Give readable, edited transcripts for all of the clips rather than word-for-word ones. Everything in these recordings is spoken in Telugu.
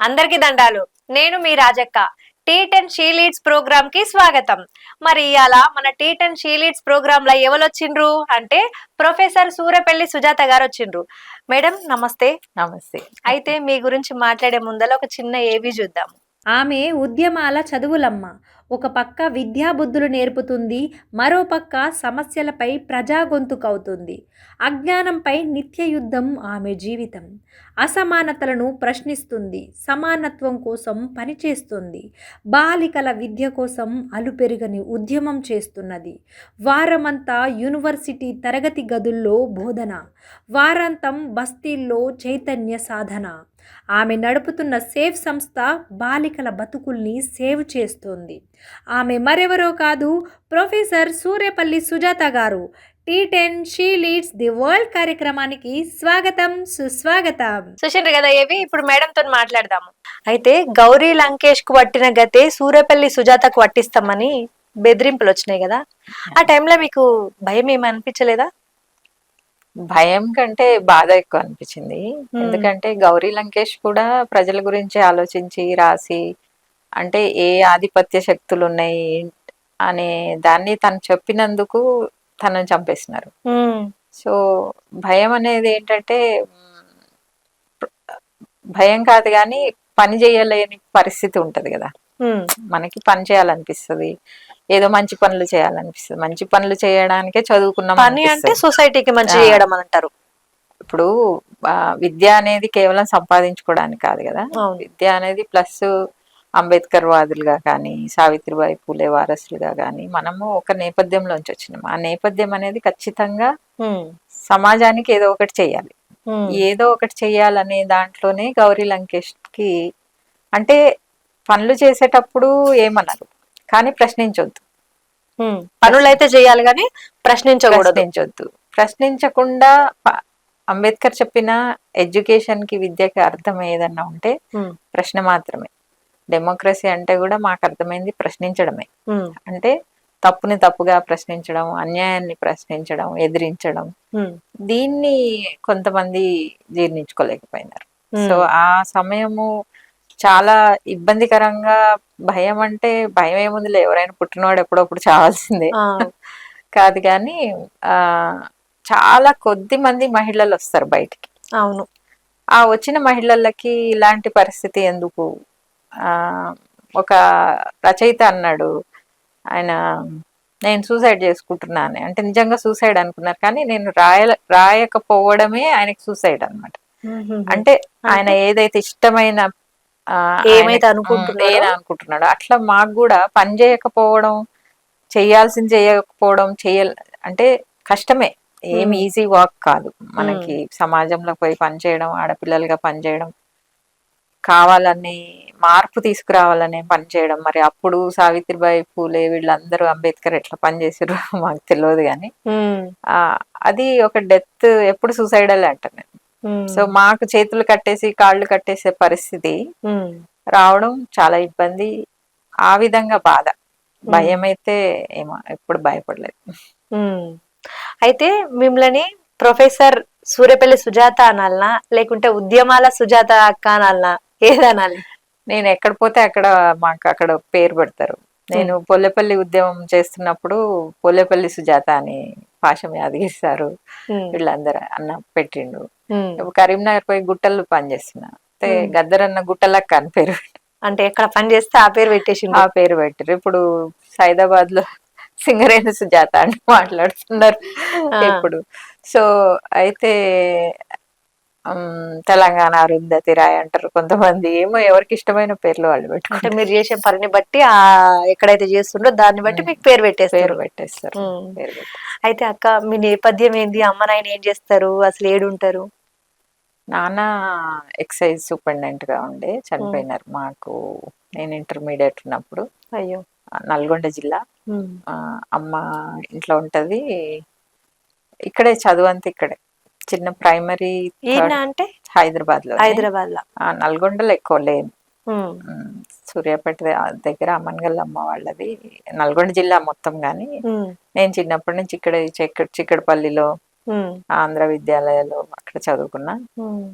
అందరికీ దండాలు. నేను మీ రాజక్క. టీ10 షీ లీడ్స్ ప్రోగ్రామ్ కి స్వాగతం. మరి ఇవాళ మన టీ10 షీ లీడ్స్ ప్రోగ్రామ్ లో ఎవరొచ్చిండ్రు అంటే ప్రొఫెసర్ సూరపల్లి సుజాత గారు వచ్చిండ్రు. మేడం నమస్తే. నమస్తే. అయితే మీ గురించి మాట్లాడే ముందర ఒక చిన్న ఏవి చూద్దాం. ఆమె ఉద్యమాల చదువులమ్మ. ఒక పక్క విద్యాబుద్ధులు నేర్పుతుంది, మరో పక్క సమస్యలపై ప్రజాగొంతుకవుతుంది. అజ్ఞానంపై నిత్య యుద్ధం ఆమె జీవితం. అసమానతలను ప్రశ్నిస్తుంది, సమానత్వం కోసం పనిచేస్తుంది. బాలికల విద్య కోసం అలుపెరుగని ఉద్యమం చేస్తున్నది. వారమంతా యూనివర్సిటీ తరగతి గదుల్లో బోధన, వారాంతం బస్తీల్లో చైతన్య సాధన. ఆమె నడుపుతున్న సేవ్ సంస్థ బాలికల బతుకుల్ని సేవ్ చేస్తోంది. ఆమె మరెవరో కాదు, ప్రొఫెసర్ సూర్యపల్లి సుజాత గారు. టీ10 షీ లీడ్స్ ది వరల్డ్ కార్యక్రమానికి స్వాగతం, సుస్వాగతం. చూసిండ్రు కదా ఏవి. ఇప్పుడు మేడం తో మాట్లాడదాము. అయితే గౌరీ లంకేష్ కు పట్టిన గతే సూర్యపల్లి సుజాతకు పట్టిస్తామని బెదిరింపులు వచ్చినాయి కదా, ఆ టైంలో మీకు భయం ఏమి అనిపించలేదా? భయం కంటే బాధ ఎక్కువ అనిపించింది. ఎందుకంటే గౌరీ లంకేష్ కూడా ప్రజల గురించి ఆలోచించి రాసి, అంటే ఏ ఆధిపత్య శక్తులు ఉన్నాయి అనే దాన్ని తను చెప్పినందుకు తనను చంపేస్తున్నారు. సో భయం అనేది ఏంటంటే భయం కాదు కానీ పని చేయలేని పరిస్థితి ఉంటది కదా. మనకి పని చేయాలనిపిస్తుంది, ఏదో మంచి పనులు చేయాలనిపిస్తుంది. మంచి పనులు చేయడానికే చదువుకున్నాం. పని అంటే సొసైటీకి మంచి చేయడం అని అంటారు. ఇప్పుడు విద్య అనేది కేవలం సంపాదించుకోవడానికి కాదు కదా. విద్య అనేది ప్లస్ అంబేద్కర్ వాదులుగా కానీ, సావిత్రిబాయి పూలే వారసులుగా కానీ మనము ఒక నేపథ్యంలోంచి వచ్చినాం. ఆ నేపథ్యం అనేది ఖచ్చితంగా సమాజానికి ఏదో ఒకటి చెయ్యాలి. ఏదో ఒకటి చెయ్యాలనే దాంట్లోనే గౌరీ లంకేష్ కి, అంటే పనులు చేసేటప్పుడు ఏమన్నారు కానీ ప్రశ్నించొద్దు. పనులు అయితే చేయాలి కానీ ప్రశ్నించొద్దు. ప్రశ్నించకుండా అంబేద్కర్ చెప్పిన ఎడ్యుకేషన్ కి, విద్యకి అర్థం ఏదన్నా ఉంటే ప్రశ్న మాత్రమే. డెమోక్రసీ అంటే కూడా మాకు అర్థమైంది ప్రశ్నించడమే. అంటే తప్పుని తప్పుగా ప్రశ్నించడం, అన్యాయాన్ని ప్రశ్నించడం, ఎదిరించడం. దీన్ని కొంతమంది జీర్ణించుకోలేకపోయినారు. సో ఆ సమయము చాలా ఇబ్బందికరంగా. భయం అంటే భయం ఏముందిలే, ఎవరైనా పుట్టినవాడు ఎప్పుడప్పుడు చావాల్సిందే కాదు. కానీ చాలా కొద్ది మంది మహిళలు వస్తారు బయటికి. అవును. ఆ వచ్చిన మహిళలకి ఇలాంటి పరిస్థితి ఎందుకు? ఒక రచయిత అన్నాడు, ఆయన నేను సూసైడ్ చేసుకుంటున్నాను అంటే నిజంగా సూసైడ్ అనుకున్నారు, కానీ నేను రాయకపోవడమే ఆయనకి సూసైడ్ అనమాట. అంటే ఆయన ఏదైతే ఇష్టమైన ఏమైతే అనుకుంటున్నాడో అట్లా మాకు కూడా పని చేయకపోవడం, చేయాల్సింది చేయకపోవడం, అంటే కష్టమే, ఏం ఈజీ వర్క్ కాదు. మనకి సమాజంలో పోయి పనిచేయడం, ఆడపిల్లలుగా పనిచేయడం, కావాలని మార్పు తీసుకురావాలనే పనిచేయడం. మరి అప్పుడు సావిత్రిబాయి పూలే వీళ్ళందరూ, అంబేద్కర్ ఎట్లా పనిచేసారో మాకు తెలియదు కానీ అది ఒక డెత్, ఎప్పుడు సూసైడల్ అంటాను నేను. సో మాకు చేతులు కట్టేసి కాళ్ళు కట్టేసే పరిస్థితి రావడం చాలా ఇబ్బంది. ఆ విధంగా బాధ. భయం అయితే ఏమో ఎప్పుడు భయపడలేదు. అయితే మిమ్మల్ని ప్రొఫెసర్ సూర్యపల్లి సుజాత అనాలనా, లేకుంటే ఉద్యమాల సుజాత అక్క అనాలనా, ఏదనాలి? నేను ఎక్కడ పోతే అక్కడ మాకు అక్కడ పేరు పెడతారు. నేను పొల్లెపల్లి ఉద్యమం చేస్తున్నప్పుడు పొల్లెపల్లి సుజాత అని పాశం యాదగిరిస్తారు వీళ్ళందరూ అన్న పెట్టిండు. కరీంనగర్ పోయి గుట్టలు పని చేస్తున్నా, గద్దరన్న గుట్టలక్క అని పేరు. అంటే ఎక్కడ పని చేస్తే ఆ పేరు పెట్టేసి ఆ పేరు పెట్టారు. ఇప్పుడు సైదాబాద్ లో సింగరేణి సుజాత అని మాట్లాడుతున్నారు ఇప్పుడు. సో అయితే తెలంగాణ అరుంధతి రాయ్ అంటారు కొంతమంది. ఏమో ఎవరికి ఇష్టమైన పేర్లు వాళ్ళు పెట్టుకుంటే, మీరు చేసే పనిని బట్టి ఎక్కడైతే చేస్తుండో దాన్ని బట్టి మీకు పేరు పెట్టేస్తారు. అయితే అక్క, మీ నేపథ్యం ఏంది? అమ్మ నాయన ఏం చేస్తారు? అసలు ఏడుంటారు? నాన్న ఎక్సైజ్ సూపరింటెండెంట్ గా ఉండే, చనిపోయినారు మాకు నేను ఇంటర్మీడియట్ ఉన్నప్పుడు. అయ్యో. నల్గొండ జిల్లా. అమ్మ ఇంట్లో ఉంటది. ఇక్కడే చదువు అంతా ఇక్కడే. చిన్న ప్రైమరీ అంటే హైదరాబాద్ లో. నల్గొండలో ఎక్కువ లేదు. సూర్యాపేట దగ్గర అమ్మన్గల్ అమ్మ వాళ్ళది. నల్గొండ జిల్లా మొత్తం గాని నేను చిన్నప్పటి నుంచి ఇక్కడే చిక్కడపల్లిలో ఉమ్, ఆంధ్ర విద్యాలయాలో అక్కడ చదువుకున్నా. ఉమ్.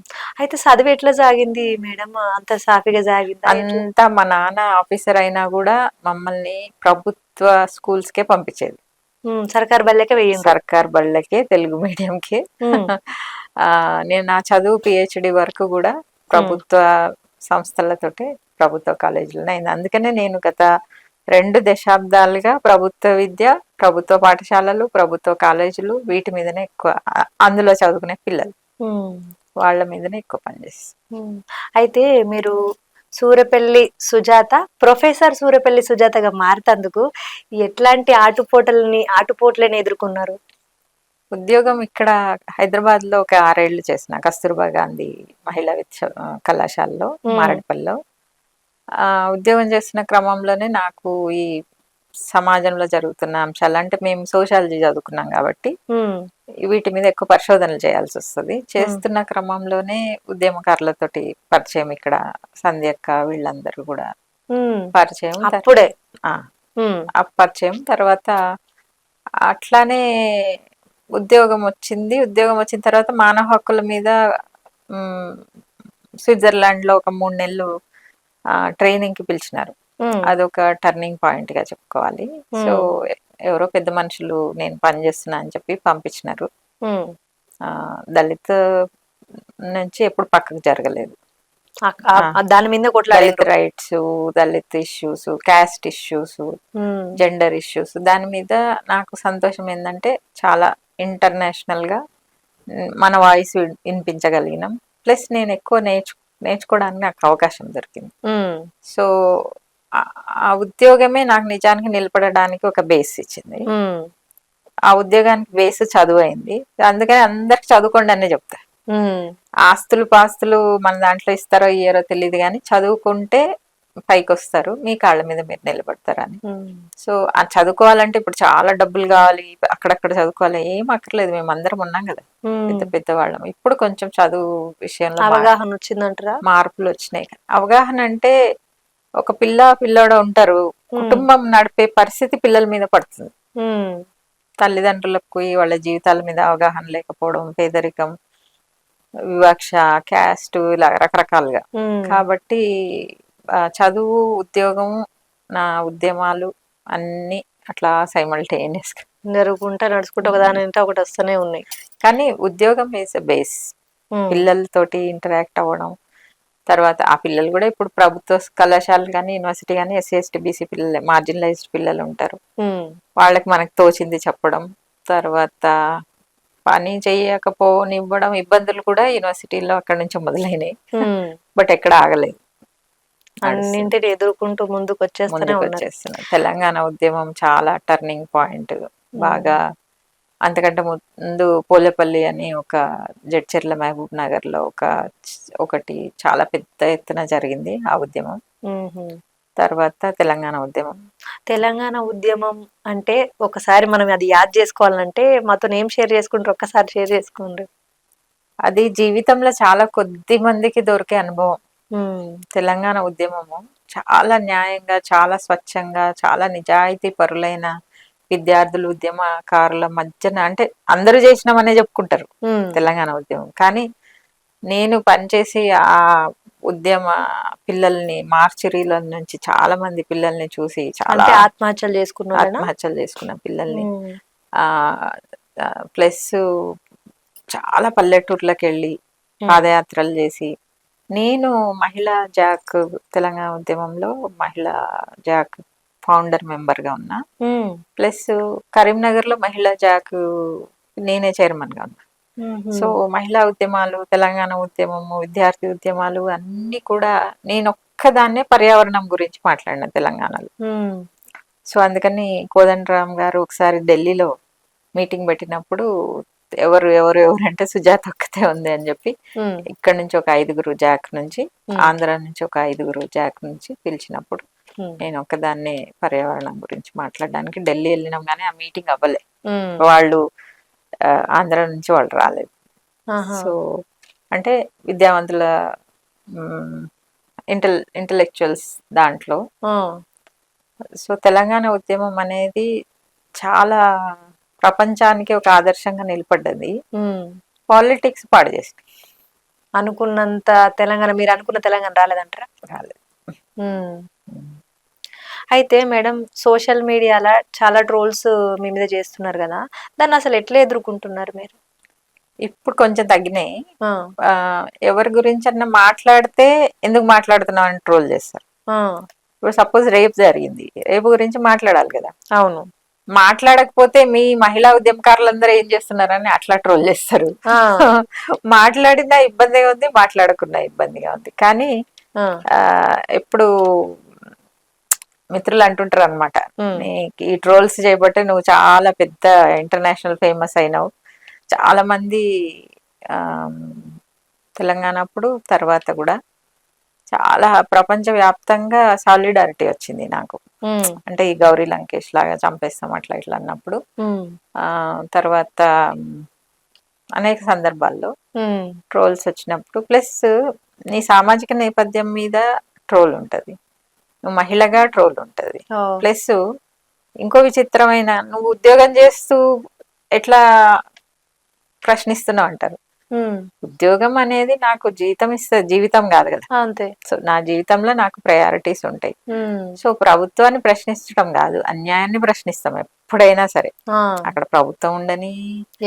అయితే చదువు ఎట్లా సాగింది మేడం? అంత సాఫీగా సాగిందా ఎట్లా? అంతా మా నాన్న ఆఫీసర్ అయినా కూడా మమ్మల్ని ప్రభుత్వ స్కూల్స్ కే పంపించేది. సర్కార్ బల్లెకే వెయ్యిండ్రు. సర్కార్ బళ్ళకే, తెలుగు మీడియంకి. ఉమ్, నేను నా చదువు పిహెచ్డి వరకు కూడా ప్రభుత్వ సంస్థలతోటి, ప్రభుత్వ కాలేజీలోనే అయింది. అందుకనే నేను గత 2 దశాబ్దాలుగా ప్రభుత్వ విద్య, ప్రభుత్వ పాఠశాలలు, ప్రభుత్వ కాలేజీలు వీటి మీదనే ఎక్కువ, అందులో చదువుకునే పిల్లలు ఉమ్, వాళ్ళ మీదనే ఎక్కువ పనిచేస్తాను. ఉమ్. అయితే మీరు సూరపల్లి సుజాత, ప్రొఫెసర్ సూరపల్లి సుజాతగా మారుతందుకు ఎట్లాంటి ఆటుపోట్లని ఎదుర్కొన్నారు? ఉద్యోగం ఇక్కడ హైదరాబాద్ లో ఒక 6 ఏళ్ళు చేసిన కస్తూర్బా గాంధీ మహిళా కళాశాలలో మారడిపల్లిలో. ఉద్యోగం చేస్తున్న క్రమంలోనే నాకు ఈ సమాజంలో జరుగుతున్న అంశాలు, అంటే మేము సోషాలజీ చదువుకున్నాం కాబట్టి ఉమ్, వీటి మీద ఎక్కువ పరిశోధనలు చేయాల్సి వస్తుంది. చేస్తున్న క్రమంలోనే ఉద్యమకారులతోటి పరిచయం, ఇక్కడ సంధ్యక్క వీళ్ళందరూ కూడా ఉమ్. పరిచయం. అప్పుడే ఆ, ఉమ్, ఆ పరిచయం తర్వాత అట్లానే ఉద్యోగం వచ్చింది. ఉద్యోగం వచ్చిన తర్వాత మానవ హక్కుల మీద స్విట్జర్లాండ్ లో ఒక 3 నెలలు ట్రైనింగ్ కి పిలిచినారు. ఉమ్, అదొక టర్నింగ్ పాయింట్ గా చెప్పుకోవాలి. సో ఎవరో పెద్ద మనుషులు నేను పనిచేస్తున్నా అని చెప్పి పంపించినారు. ఉమ్. దళిత్ నుంచి ఎప్పుడు పక్కకు జరగలేదు. దాని మీద దళిత్ కొట్లాడిండ్రు. Rights, Dalit issues, caste issues, um, gender issues, దాని మీద నాకు సంతోషం ఏంటంటే చాలా ఇంటర్నేషనల్ గా మన వాయిస్ వినిపించగలిగినాం. ప్లస్ నేను ఎక్కువ నేర్చుకోవడానికి నాకు అవకాశం దొరికింది. ఉమ్, సో ఆ ఉద్యోగమే నాకు నిజానికి నిలబడడానికి ఒక బేస్ ఇచ్చింది. ఉమ్, ఆ ఉద్యోగానికి బేస్ చదువు అయింది. అందుకని అందరికి చదువుకోండి అనే చెప్తా. ఉమ్, ఆస్తులు పాస్తులు మన దాంట్లో ఇస్తారో ఇయ్యారో తెలియదు, కానీ చదువుకుంటే పైకి వస్తారు, మీ కాళ్ళ మీద మీరు నిలబడతారని. ఉమ్, సో ఆ చదువుకోవాలంటే ఇప్పుడు చాలా డబ్బులు కావాలి, అక్కడక్కడ చదువుకోవాలి, ఏం అక్కర్లేదు. మేము అందరం ఉన్నాం కదా ఉమ్. పెద్ద పెద్ద వాళ్ళం. ఇప్పుడు కొంచెం చదువు విషయంలో అవగాహన వచ్చిందంటారా? మార్పులు వచ్చినాయి. అవగాహన అంటే ఒక పిల్లోడు ఉంటారు, కుటుంబం నడిపే పరిస్థితి పిల్లల మీద పడుతుంది. ఉమ్, తల్లిదండ్రులకు వాళ్ళ జీవితాల మీద అవగాహన లేకపోవడం, పేదరికం, వివక్ష, క్యాస్ట్, ఇలా రకరకాలుగా. ఉమ్. కాబట్టి చదువు, ఉద్యోగం, నా ఉద్యమాలు అన్ని అట్లా సైమల్టేనియస్ గా జరుగుకుంటా నడుచుకుంటా ఒకదాని వెంట ఒకటి వస్తూనే ఉన్నాయి. కానీ ఉద్యోగం ఈజ్ బేస్. ఉమ్, పిల్లలతోటి ఇంటరాక్ట్ అవ్వడం, తర్వాత ఆ పిల్లలు కూడా ఇప్పుడు ప్రభుత్వ కళాశాలలు కానీ యూనివర్సిటీ కానీ ఎస్సీ ఎస్టీ బీసీ పిల్లలు, మార్జినలైజ్డ్ పిల్లలు ఉంటారు. ఉమ్, వాళ్ళకి మనకు తోచింది చెప్పడం, తర్వాత పని చేయకపోనివ్వడం, ఇబ్బందులు కూడా యూనివర్సిటీలో అక్కడి నుంచి మొదలైనవి. ఉమ్. బట్ ఎక్కడ ఆగలేదు, అన్నింటిని ఎదుర్కొంటూ ముందుకు వచ్చేస్తూనే ఉన్నారు. వచ్చేస్తున్నాయి. తెలంగాణ ఉద్యమం చాలా టర్నింగ్ పాయింట్. బాగా అంతకంటే ముందు పోలేపల్లి అని ఒక జడ్చెర్ల మహబూబ్ నగర్ లో ఒకటి చాలా పెద్ద ఎత్తున జరిగింది ఆ ఉద్యమం. ఉహు. తర్వాత తెలంగాణ ఉద్యమం. తెలంగాణ ఉద్యమం అంటే ఒకసారి మనం అది యాద్ చేసుకోవాలంటే మాతో ఏం షేర్ చేసుకుంటారు? ఒక్కసారి షేర్ చేసుకోండి. అది జీవితంలో చాలా కొద్ది మందికి దొరికే అనుభవం. ఉమ్, తెలంగాణ ఉద్యమము చాలా న్యాయంగా, చాలా స్వచ్ఛంగా, చాలా నిజాయితీ పరులైన విద్యార్థులు, ఉద్యమకారుల మధ్యన, అంటే అందరూ చేసినామనే చెప్పుకుంటారు ఉమ్. తెలంగాణ ఉద్యమం. కానీ నేను పనిచేసి ఆ ఉద్యమ పిల్లల్ని, మార్చిరీల నుంచి చాలా మంది పిల్లల్ని చూసి, చాలా అంటే ఆత్మహత్యలు చేసుకున్నారా? ఆత్మహత్యలు చేసుకున్న పిల్లల్ని, ఆ ప్లస్ చాలా పల్లెటూర్లకు వెళ్ళి పాదయాత్రలు చేసి, నేను మహిళా జాక్, తెలంగాణ ఉద్యమంలో మహిళా జాక్ ఫౌండర్ మెంబర్ గా ఉన్నా. ప్లస్ కరీంనగర్ లో మహిళా జాక్ నేనే చైర్మన్ గా ఉన్నా. సో మహిళా ఉద్యమాలు, తెలంగాణ ఉద్యమము, విద్యార్థి ఉద్యమాలు అన్ని కూడా నేను ఒక్కదాన్నే పర్యావరణం గురించి మాట్లాడిన తెలంగాణలో. సో అందుకని కోదండరామ్ గారు ఒకసారి ఢిల్లీలో మీటింగ్ పెట్టినప్పుడు ఎవరు ఎవరు ఎవరు అంటే సుజాత ఒక్కతే ఉంది అని చెప్పి, ఇక్కడ నుంచి ఒక 5గురు జాక్ నుంచి, ఆంధ్ర నుంచి ఒక 5గురు జాక్ నుంచి పిలిచినప్పుడు నేను ఒక్కదాన్నే పర్యావరణం గురించి మాట్లాడడానికి ఢిల్లీ వెళ్ళినాం. కానీ ఆ మీటింగ్ అవ్వలే, వాళ్ళు ఆంధ్ర నుంచి వాళ్ళు రాలేదు. సో అంటే విద్యావంతుల, ఇంటలెక్చువల్స్ దాంట్లో. సో తెలంగాణ ఉద్యమం అనేది చాలా ప్రపంచానికి ఒక ఆదర్శంగా నిలబడ్డది. ఉమ్. పాలిటిక్స్ పాడు చేసి అనుకున్నంత తెలంగాణ, మీరు అనుకున్న తెలంగాణ రాలేదంటారా? రాలేదు. ఉమ్. అయితే మేడం, సోషల్ మీడియాలో చాలా ట్రోల్స్ మీ మీద చేస్తున్నారు కదా, దాన్ని అసలు ఎట్లా ఎదుర్కొంటున్నారు మీరు? ఇప్పుడు కొంచెం తగ్గినాయి. ఆ, ఎవరి గురించి అన్నా మాట్లాడితే ఎందుకు మాట్లాడుతున్నావు అని ట్రోల్ చేస్తారు. ఆ, ఇప్పుడు సపోజ్ రేపు జరిగింది, రేపు గురించి మాట్లాడాలి కదా, అవును. మాట్లాడకపోతే మీ మహిళా ఉద్యమకారులందరూ ఏం చేస్తున్నారని అట్లా ట్రోల్ చేస్తారు. ఆ, మాట్లాడినా ఇబ్బందిగా ఉంది, మాట్లాడకున్నా ఇబ్బందిగా ఉంది. కానీ ఆ, ఎప్పుడు మిత్రులు అంటుంటారు అనమాట, ఉమ్, ఈ ట్రోల్స్ చేయబట్టే నువ్వు చాలా పెద్ద ఇంటర్నేషనల్ ఫేమస్ అయినావు. చాలా మంది ఆ, తెలంగాణ అప్పుడు తర్వాత కూడా చాలా ప్రపంచ వ్యాప్తంగా సాలిడారిటీ వచ్చింది నాకు. ఉమ్, అంటే ఈ గౌరీ లంకేష్ లాగా చంపేస్తాం అట్లా ఇట్లా అన్నప్పుడు, ఉమ్, తర్వాత అనేక సందర్భాల్లో ఉమ్, ట్రోల్స్ వచ్చినప్పుడు, ప్లస్ నీ సామాజిక నేపథ్యం మీద ట్రోల్ ఉంటుంది, నువ్వు మహిళగా ట్రోల్ ఉంటుంది, ఓ, ప్లస్ ఇంకో విచిత్రమైన నువ్వు ఉద్యోగం చేస్తూ ఎట్లా ప్రశ్నిస్తున్నావు అంటారు. ఉమ్, ఉద్యోగం అనేది నాకు జీతం ఇస్తుంది, జీవితం కాదు కదా. అంతే. సో నా జీవితంలో నాకు ప్రయారిటీస్ ఉంటాయి. ఉమ్, సో ప్రభుత్వాన్ని ప్రశ్నించడం కాదు, అన్యాయాన్ని ప్రశ్నిస్తాం ఎప్పుడైనా సరే. ఆ, అక్కడ ప్రభుత్వం ఉండని,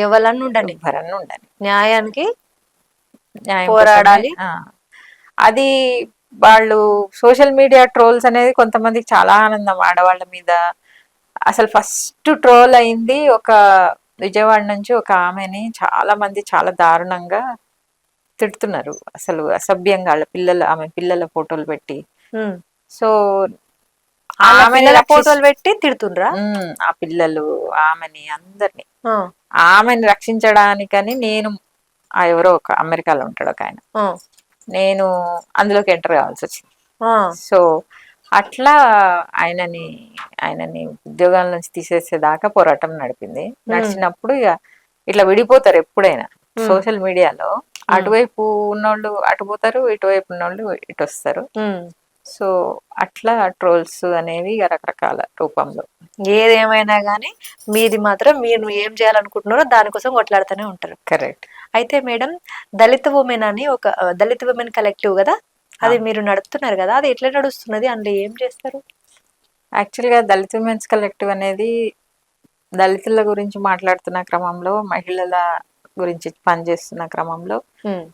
ఎవరన్నా ఉండని ఎవ్వరన్నా ఉండని, న్యాయానికి న్యాయం పోరాడాలి. కోసమే. అది వాళ్ళు సోషల్ మీడియా ట్రోల్స్ అనేది కొంతమందికి చాలా ఆనందం. ఆడవాళ్ళ మీద అసలు ఫస్ట్ ట్రోల్ అయింది ఒక విజయవాడ నుంచి ఒక ఆమెని చాలా మంది చాలా దారుణంగా తిడుతున్నారు, అసలు అసభ్యంగా. వాళ్ళ పిల్లలు, ఆమె పిల్లల ఫోటోలు పెట్టి. ఉమ్. సో వాళ్ళ ఆమెని పిల్లల ఫోటోలు పెట్టి తిడుతుండ్రా? ఆ పిల్లలు, ఆమెని, అందరిని, ఆ, ఆమెని రక్షించడానికని నేను, ఎవరో ఒక అమెరికాలో ఉంటాడు ఒక ఆయన, ఆ, నేను అందులోకి ఎంటర్ కావాల్సి వచ్చింది. ఆ, సో అట్లా ఆయనని ఉద్యోగాల నుంచి తీసేసేదాకా పోరాటం నడిపింది. నడిచినప్పుడు ఇక ఇట్లా విడిపోతారు ఎప్పుడైనా సోషల్ మీడియాలో. అటువైపు ఉన్నోళ్ళు అటు పోతారు, ఇటువైపు ఉన్నోళ్ళు ఇటు వస్తారు. ఉమ్. సో అట్లా ట్రోల్స్ అనేవి ఇక రకరకాల రూపంలో. ఏదేమైనా గానీ మీది మాత్రం మీరు ఏం చేయాలనుకుంటున్నారో దానికోసం కొట్లాడుతూనే ఉంటారు. కరెక్ట్. అయితే మేడం, దళిత ఉమెన్ అని ఒక దళిత ఉమెన్ కలెక్టివ్ కదా, అది మీరు నడుపుతున్నారు కదా, అది ఎట్లా నడుస్తున్నది, అందులో ఏం చేస్తారు? యాక్చువల్గా దళిత ఉమెన్స్ కలెక్టివ్ అనేది దళితుల గురించి మాట్లాడుతున్న క్రమంలో, మహిళల గురించి పనిచేస్తున్న క్రమంలో ఉమ్,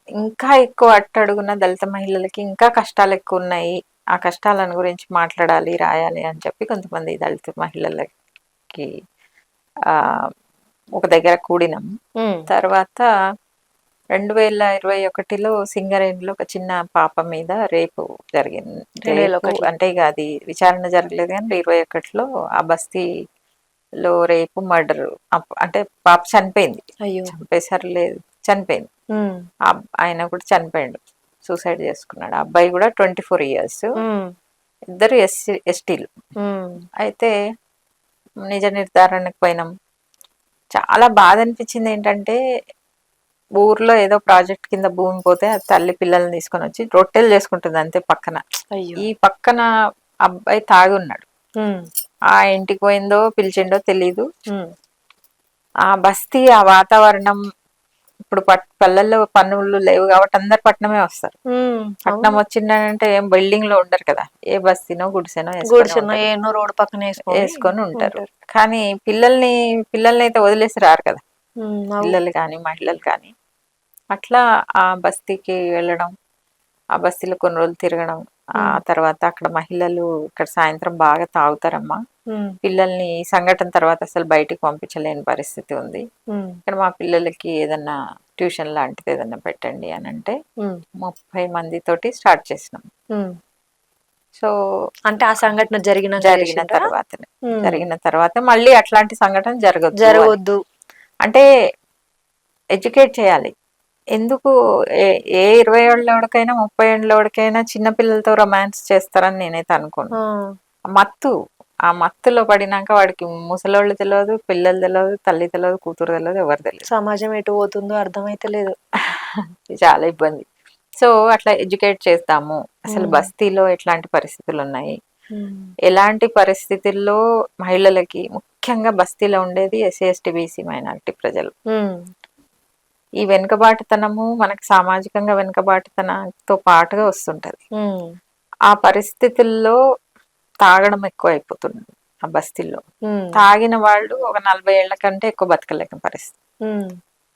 ఇంకా ఎక్కువ అట్టడుగున్న దళిత మహిళలకి ఇంకా కష్టాలు ఎక్కువ ఉన్నాయి, ఆ కష్టాలను గురించి మాట్లాడాలి, రాయాలి అని చెప్పి కొంతమంది దళిత మహిళలకి ఒక దగ్గర కూడినాం. ఉమ్, తర్వాత 2021లో సింగరేణిలో ఒక చిన్న పాప మీద రేపు జరిగింది. 2021. అంటే ఇక అది విచారణ జరగలేదు కానీ 2021లో ఆ బస్తీలో రేపు మర్డర్, అంటే పాప చనిపోయింది. అయ్యో. చంపేశారు లేదు, చనిపోయింది. ఉమ్, ఆయన కూడా చనిపోయాడు, సూసైడ్ చేసుకున్నాడు. ఆ అబ్బాయి కూడా 24 years, ఉమ్, ఇద్దరు ఎస్టీలు. ఉమ్, అయితే నిజ నిర్ధారణకు పోయినాం. చాలా బాధ అనిపించింది. ఏంటంటే ఊర్లో ఏదో ప్రాజెక్ట్ కింద భూమి పోతే ఆ తల్లి పిల్లల్ని తీసుకొని వచ్చి రొట్టెలు చేసుకుంటుంది అంతే పక్కన. అయ్యో. ఈ పక్కన అబ్బాయి తాగి ఉన్నాడు. ఉమ్, ఆ ఇంటికి పోయిందో పిలిచిండో తెలీదు. ఉమ్, ఆ బస్తీ, ఆ వాతావరణం, ఇప్పుడు పల్లెల్లో పన్నులు లేవు కాబట్టి అందరు పట్నమే వస్తారు. ఉమ్, పట్నం వచ్చిందంటే ఏం బిల్డింగ్ లో ఉండరు కదా, ఏ బస్తీనో గుడిసెనో గుడిసెనో ఏనో రోడ్డు పక్కన వేసుకొని ఉంటారు. కానీ పిల్లల్ని అయితే వదిలేసి రారు కదా, పిల్లలు కానీ మహిళలు కానీ. అట్లా ఆ బస్తీకి వెళ్ళడం, ఆ బస్తీలో కొన్ని రోజులు తిరగడం. ఆ తర్వాత అక్కడ మహిళలు ఇక్కడ సాయంత్రం బాగా తాగుతారమ్మా, పిల్లల్ని ఈ సంఘటన తర్వాత అసలు బయటికి పంపించలేని పరిస్థితి ఉంది, ఇక్కడ మా పిల్లలకి ఏదన్నా ట్యూషన్ లాంటిది ఏదన్నా పెట్టండి అని అంటే 30 మందితోటి స్టార్ట్ చేసినాం. సో అంటే ఆ సంఘటన జరిగిన తర్వాత మళ్ళీ అట్లాంటి సంఘటన జరగొద్దు అంటే ఎడ్యుకేట్ చేయాలి. ఎందుకు ఏ 20 ఏళ్ళోడికైనా 30 ఏళ్ళోడికైనా చిన్న పిల్లలతో రొమాన్స్ చేస్తారని నేనైతే అనుకోను. ఆ మత్తులో పడినాక వాడికి ముసలోళ్ళు తెలియదు, పిల్లలు తెలియదు, తల్లి తెలియదు, కూతురు తెలియదు, ఎవరు తెలియదు. సమాజం ఎటు పోతుందో అర్థమైతే లేదు. చాలా ఇబ్బంది. సో అట్లా ఎడ్యుకేట్ చేస్తాము, అసలు బస్తీలో ఎట్లాంటి పరిస్థితులు ఉన్నాయి, ఎలాంటి పరిస్థితుల్లో మహిళలకి, ముఖ్యంగా బస్తీలో ఉండేది ఎస్సీ ఎస్టీ బీసీ మైనారిటీ ప్రజలు, ఈ వెనుకబాటుతనము మనకు సామాజికంగా వెనుకబాటుతనంతో పాటుగా వస్తుంటది. ఆ పరిస్థితుల్లో తాగడం ఎక్కువ అయిపోతుంది ఆ బస్తీల్లో. తాగిన వాళ్ళు ఒక 40 ఏళ్ల కంటే ఎక్కువ బతకలేక పరిస్థితి,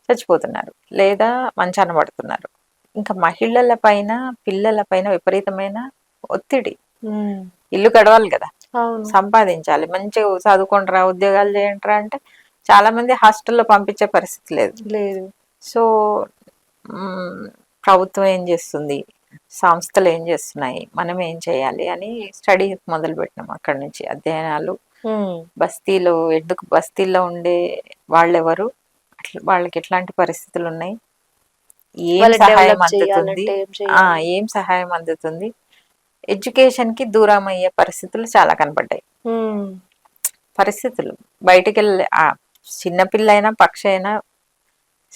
చచ్చిపోతున్నారు లేదా మంచాన పడుతున్నారు. ఇంకా మహిళల పైన, పిల్లల పైన విపరీతమైన ఒత్తిడి. ఇల్లు గడవాలి కదా, సంపాదించాలి, మంచిగా చదువుకుంటారా, ఉద్యోగాలు చేయంటారా అంటే చాలా మంది హాస్టల్లో పంపించే పరిస్థితి లేదు. సో ప్రభుత్వం ఏం చేస్తుంది, సంస్థలు ఏం చేస్తున్నాయి, మనం ఏం చేయాలి అని స్టడీ మొదలు పెట్టినాం. అక్కడి నుంచి అధ్యయనాలు, బస్తీలో ఎందుకు బస్తీల్లో ఉండే వాళ్ళెవరు, వాళ్ళకి ఎట్లాంటి పరిస్థితులు ఉన్నాయి, ఏం సహాయం అందుతుంది, ఏం సహాయం అందుతుంది, ఎడ్యుకేషన్ కి దూరం అయ్యే పరిస్థితులు చాలా కనపడ్డాయి. పరిస్థితులు బయటికి వెళ్ళి చిన్నపిల్ల అయినా పక్షి అయినా